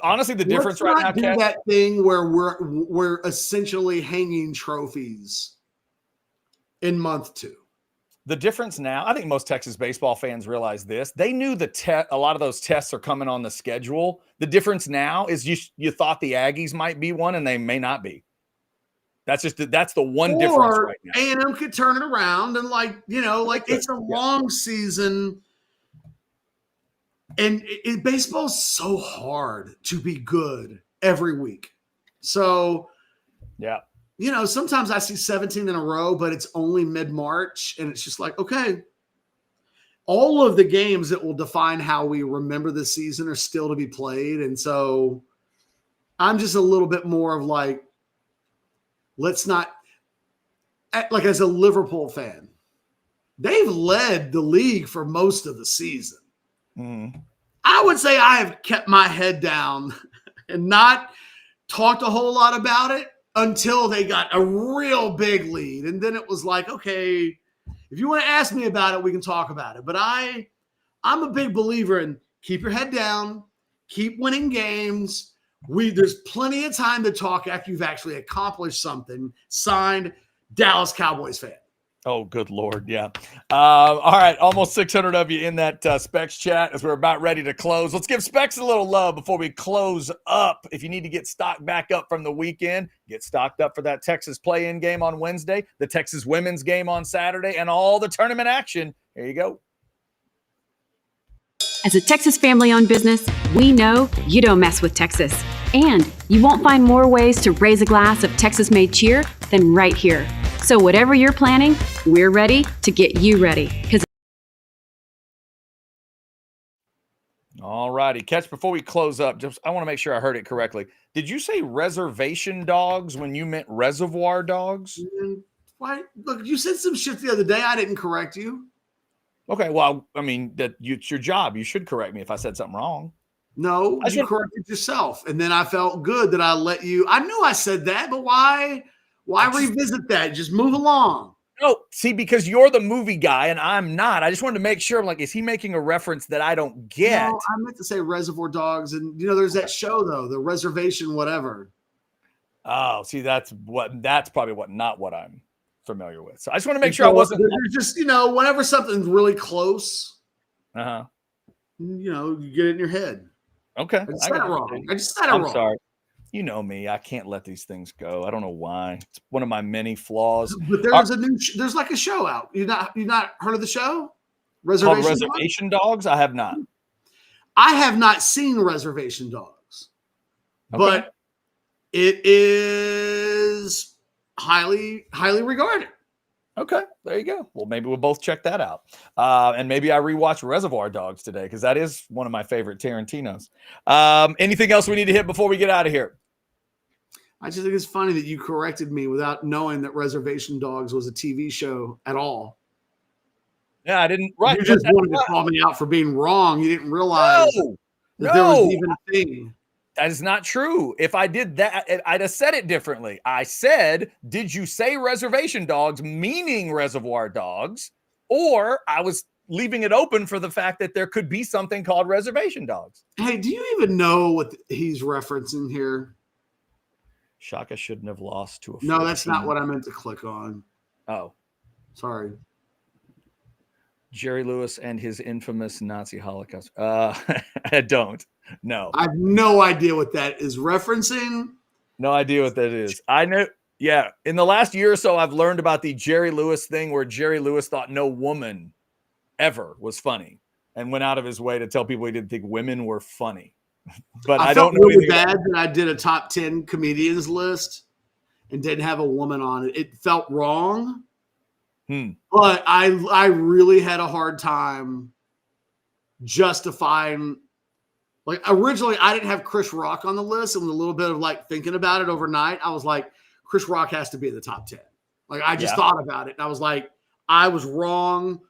Honestly, the difference right now, do that thing where we're essentially hanging trophies in month 2. The difference now, I think most Texas baseball fans realize this. They knew a lot of those tests are coming on the schedule. The difference now is you thought the Aggies might be one, and they may not be. That's the one difference right now. A&M could turn it around, and it's a long season. And baseball's so hard to be good every week. So, sometimes I see 17 in a row, but it's only mid-March. And it's just like, okay, all of the games that will define how we remember the season are still to be played. And so I'm just a little bit more of like, let's not, like as a Liverpool fan, they've led the league for most of the season. I would say I have kept my head down and not talked a whole lot about it until they got a real big lead. And then it was like, okay, if you want to ask me about it, we can talk about it. But I'm a big believer in keep your head down, keep winning games. There's plenty of time to talk after you've actually accomplished something. Signed, Dallas Cowboys fan. Oh, good Lord. Yeah. All right. Almost 600 of you in that Specs chat as we're about ready to close. Let's give Specs a little love before we close up. If you need to get stocked back up from the weekend, get stocked up for that Texas play-in game on Wednesday, the Texas women's game on Saturday, and all the tournament action. Here you go. As a Texas family-owned business, we know you don't mess with Texas. And you won't find more ways to raise a glass of Texas-made cheer than right here. So whatever you're planning, we're ready to get you ready. All righty. Catch, before we close up, I want to make sure I heard it correctly. Did you say reservation dogs when you meant reservoir dogs? Why? Look, you said some shit the other day. I didn't correct you. Okay. Well, I mean, it's your job. You should correct me if I said something wrong. No, you corrected yourself. And then I felt good that I let you. I knew I said that, but why revisit that? Just move along. No, see, because you're the movie guy and I'm not. I just wanted to make sure, like, is he making a reference that I don't get? No, I meant to say Reservoir Dogs. And, there's that show, though, the Reservation whatever. Oh, see, that's probably not what I'm familiar with. So I just want to make sure I wasn't. Just, whenever something's really close, you get it in your head. Okay. I just said it wrong. I'm sorry. You know me. I can't let these things go. I don't know why. It's one of my many flaws. But there's like a show out. You not heard of the show? Reservation Dogs? I have not. I have not seen Reservation Dogs. Okay. But it is highly, highly regarded. Okay, there you go. Well, maybe we'll both check that out. And maybe I rewatch Reservoir Dogs today because that is one of my favorite Tarantinos. Anything else we need to hit before we get out of here? I just think it's funny that you corrected me without knowing that Reservation Dogs was a TV show at all. Yeah, I didn't. Right. You just wanted to call me out for being wrong. You didn't realize that there was even a thing. That is not true. If I did that, I'd have said it differently. I said, did you say Reservation Dogs, meaning Reservoir Dogs? Or I was leaving it open for the fact that there could be something called Reservation Dogs. Hey, do you even know what he's referencing here? Shaka shouldn't have lost to a 14. No, that's not what I meant to click on. Oh. Sorry. Jerry Lewis and his infamous Nazi Holocaust. I don't. No. I have no idea what that is referencing. No idea what that is. I know. Yeah. In the last year or so, I've learned about the Jerry Lewis thing where Jerry Lewis thought no woman ever was funny and went out of his way to tell people he didn't think women were funny. But I don't know. Really bad that I did a top 10 comedians list and didn't have a woman on it. It felt wrong. But I really had a hard time justifying. Like, originally, I didn't have Chris Rock on the list, and with a little bit of like thinking about it overnight, I was like, Chris Rock has to be in the top 10. Like, I just thought about it, and I was like, I was wrong.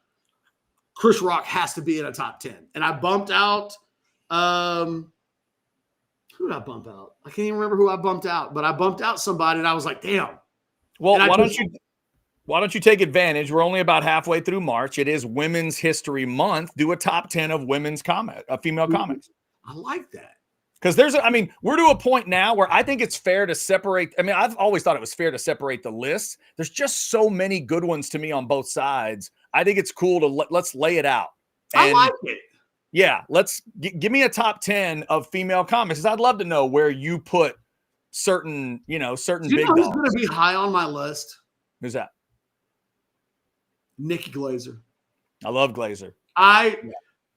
Chris Rock has to be in a top 10. And I bumped out who did I bump out? I can't even remember who I bumped out, but I bumped out somebody, and I was like, damn. Well, why don't you take advantage? We're only about halfway through March. It is Women's History Month. Do a top 10 of women's female comics. I like that. Because we're to a point now where I think it's fair to separate. I mean, I've always thought it was fair to separate the lists. There's just so many good ones to me on both sides. I think it's cool to let's lay it out. I like it. Yeah, let's give me a top 10 of female comics. I'd love to know where you put certain big dogs. Who's going to be high on my list? Who's that? Nikki Glaser. I love Glaser. I'm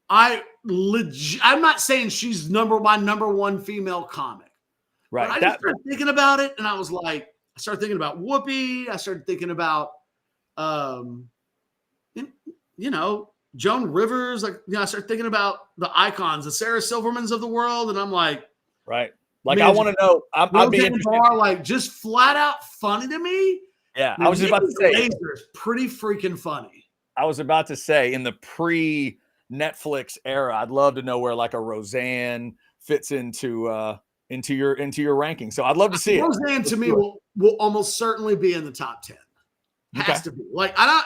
not saying she's my number one female comic. Right. But I just started thinking about it, and I was like, I started thinking about Whoopi. I started thinking about, Joan Rivers. I started thinking about the icons, the Sarah Silvermans of the world, and I'm like, right. Like, I want to know. I'd be interested. Like, just flat out funny to me. Yeah, I was just about to say, Glaser's pretty freaking funny. I was about to say, in the pre-Netflix era, I'd love to know where like a Roseanne fits into your ranking. So I'd love to see it. Roseanne to me will almost certainly be in the top 10. Has to be. Like, I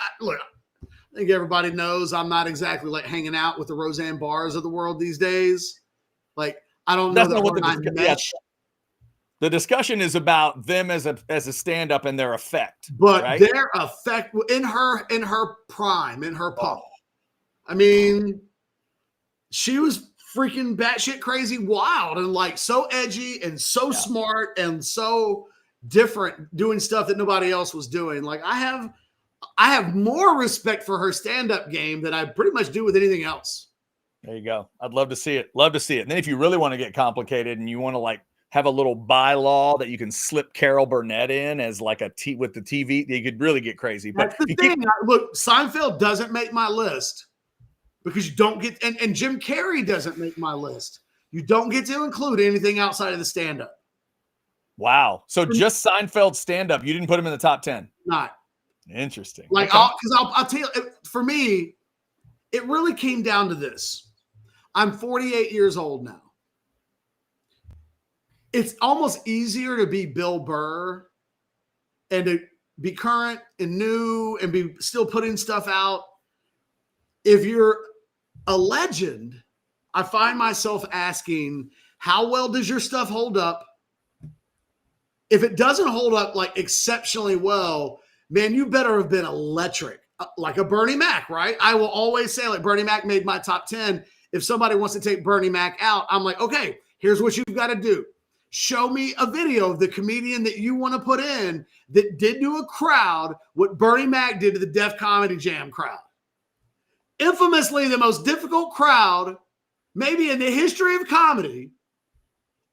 think everybody knows I'm not exactly like hanging out with the Roseanne Barrs of the world these days. Like, I don't know the discussion is about them as a stand-up and their effect. But right? their effect in her prime, in her pump. I mean, she was freaking batshit crazy wild and like so edgy and so smart and so different, doing stuff that nobody else was doing. Like, I have more respect for her stand-up game than I pretty much do with anything else. There you go. I'd love to see it. Love to see it. And then if you really want to get complicated and you want to like have a little bylaw that you can slip Carol Burnett in as like with the TV, you could really get crazy. But that's the thing. Look, Seinfeld doesn't make my list because you don't get, and Jim Carrey doesn't make my list. You don't get to include anything outside of the stand-up. Wow. So just Seinfeld stand-up. You didn't put him in the top 10. Not. Interesting. Like, okay. I'll tell you, for me, it really came down to this. I'm 48 years old now. It's almost easier to be Bill Burr and to be current and new and be still putting stuff out. If you're a legend, I find myself asking, how well does your stuff hold up? If it doesn't hold up like exceptionally well, man, you better have been electric, like a Bernie Mac, right? I will always say, like, Bernie Mac made my top 10. If somebody wants to take Bernie Mac out, I'm like, okay, here's what you've got to do. Show me a video of the comedian that you want to put in that did to a crowd what Bernie Mac did to the Def Comedy Jam crowd. Infamously, the most difficult crowd maybe in the history of comedy.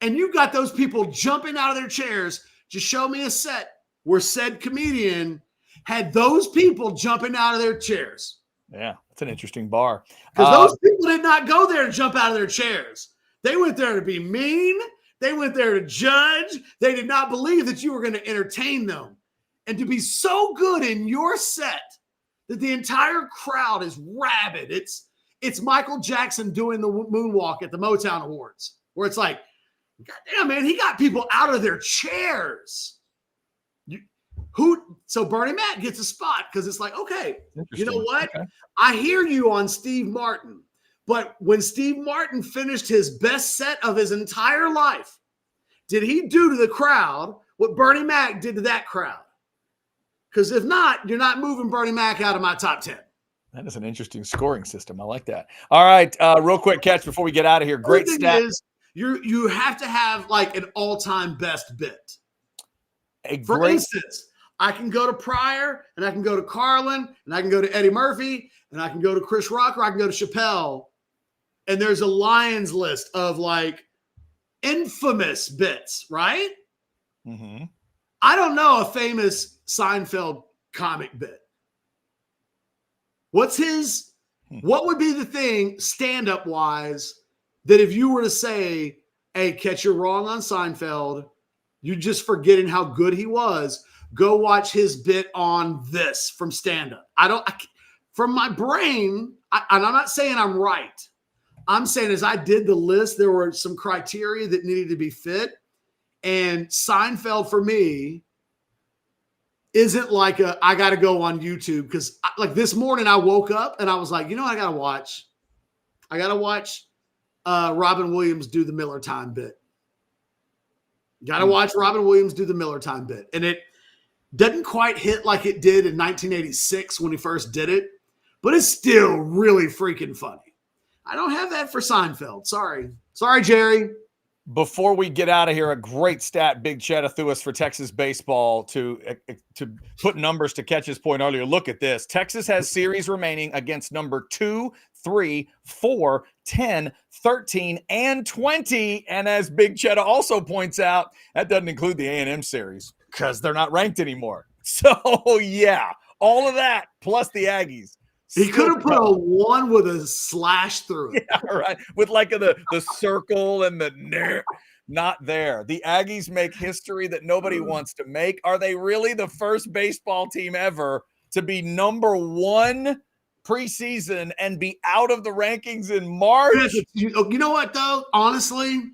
And you've got those people jumping out of their chairs. Just show me a set where said comedian had those people jumping out of their chairs. Yeah, that's an interesting bar. Because those people did not go there to jump out of their chairs. They went there to be mean. They went there to judge. They did not believe that you were going to entertain them. And to be so good in your set that the entire crowd is rabid. It's Michael Jackson doing the moonwalk at the Motown Awards, where it's like, God damn, man, he got people out of their chairs. So Bernie Mac gets a spot because it's like, okay, you know what? Okay. I hear you on Steve Martin, but when Steve Martin finished his best set of his entire life, did he do to the crowd what Bernie Mac did to that crowd? Because if not, you're not moving Bernie Mac out of my top 10. That is an interesting scoring system. I like that. All right, real quick catch before we get out of here. Great stat. You have to have like an all-time best bit. For instance, I can go to Pryor, and I can go to Carlin, and I can go to Eddie Murphy, and I can go to Chris Rock, or I can go to Chappelle. And there's a Lions list of like infamous bits, right? Mm-hmm. I don't know a famous Seinfeld comic bit. What would be the thing stand-up wise that if you were to say, hey, Catch, you're wrong on Seinfeld, you're just forgetting how good he was, go watch his bit on this from stand-up. From my brain, and I'm not saying I'm right. I'm saying as I did the list, there were some criteria that needed to be fit. And Seinfeld for me isn't like I got to go on YouTube because like this morning I woke up and I was like, you know what I got to watch? I got to watch Robin Williams do the Miller Time bit. Got to watch Robin Williams do the Miller Time bit. And it doesn't quite hit like it did in 1986 when he first did it, but it's still really freaking funny. I don't have that for Seinfeld. Sorry, Jerry. Before we get out of here, a great stat Big Cheddar threw us for Texas baseball to put numbers to Catch's point earlier. Look at this. Texas has series remaining against number 2, 3, 4, 10, 13, and 20. And as Big Cheddar also points out, that doesn't include the A&M series because they're not ranked anymore. So, yeah, all of that plus the Aggies. He could have put a 1 with a slash through it. Yeah, right. With like the circle and the not there. The Aggies make history that nobody wants to make. Are they really the first baseball team ever to be number 1 preseason and be out of the rankings in March? You know what, though? Honestly,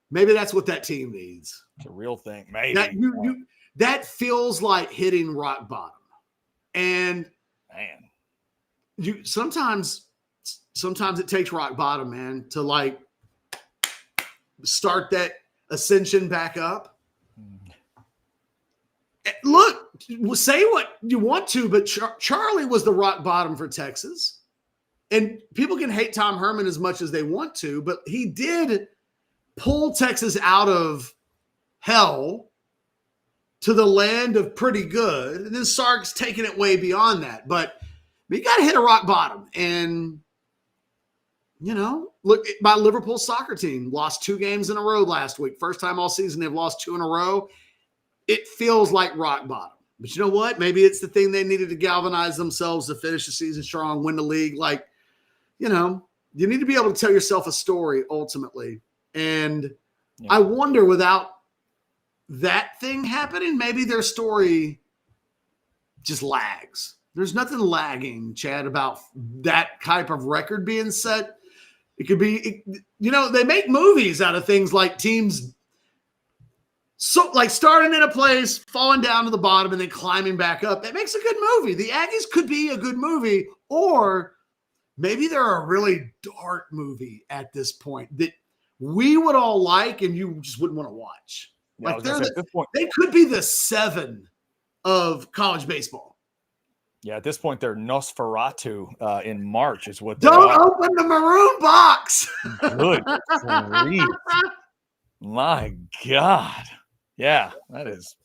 maybe that's what that team needs. It's a real thing. Maybe. That feels like hitting rock bottom. And man, sometimes it takes rock bottom, man, to like start that ascension back up. Look, say what you want to, but Charlie was the rock bottom for Texas. And people can hate Tom Herman as much as they want to, but he did pull Texas out of hell to the land of pretty good. And then Sark's taking it way beyond that. But you got to hit a rock bottom. And, look, my Liverpool soccer team lost 2 games in a row last week. First time all season they've lost 2 in a row. It feels like rock bottom. But you know what? Maybe it's the thing they needed to galvanize themselves to finish the season strong, win the league. Like, you need to be able to tell yourself a story ultimately. And I wonder without that thing happening, maybe their story just lags. There's nothing lagging, Chad, about that type of record being set. It could be, they make movies out of things like teams like starting in a place, falling down to the bottom, and then climbing back up. That makes a good movie. The Aggies could be a good movie, or maybe they're a really dark movie at this point that we would all like and you just wouldn't want to watch. Yeah, like they could be the 7 of college baseball. Yeah, at this point, they're Nosferatu in March is what. Don't open the maroon box. Good grief. My God. Yeah, that is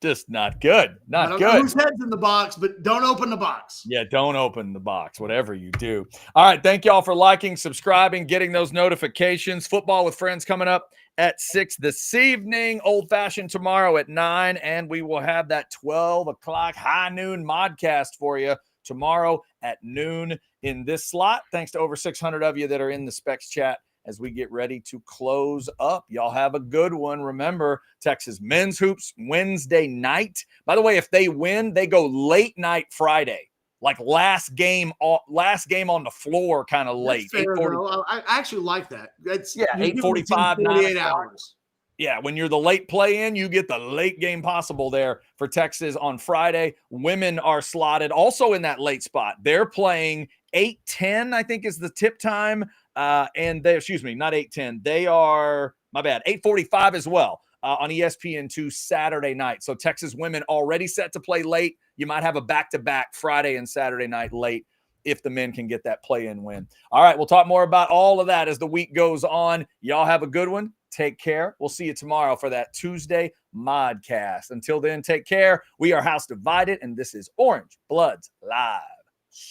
Just not good. I Not don't know good. whose head's in the box, but don't open the box. Yeah, don't open the box, whatever you do. All right, thank y'all for liking, subscribing, getting those notifications. Football with Friends coming up at 6 this evening, old-fashioned tomorrow at 9, and we will have that 12 o'clock high noon modcast for you tomorrow at noon in this slot. Thanks to over 600 of you that are in the Specs chat as we get ready to close up. Y'all have a good one. Remember, Texas men's hoops Wednesday night. By the way, if they win, they go late night Friday, like last game on the floor, kind of late. That's fair, though. I actually like that. That's 8:45, 48 hours. Yeah, when you're the late play-in, you get the late game possible there for Texas on Friday. Women are slotted also in that late spot. They're playing 8:10, I think is the tip time. And they, not 8:10. They are, 8:45 as well on ESPN2 Saturday night. So Texas women already set to play late. You might have a back-to-back Friday and Saturday night late if the men can get that play-in win. All right, we'll talk more about all of that as the week goes on. Y'all have a good one. Take care. We'll see you tomorrow for that Tuesday modcast. Until then, take care. We are House Divided, and this is Orange Bloods Live.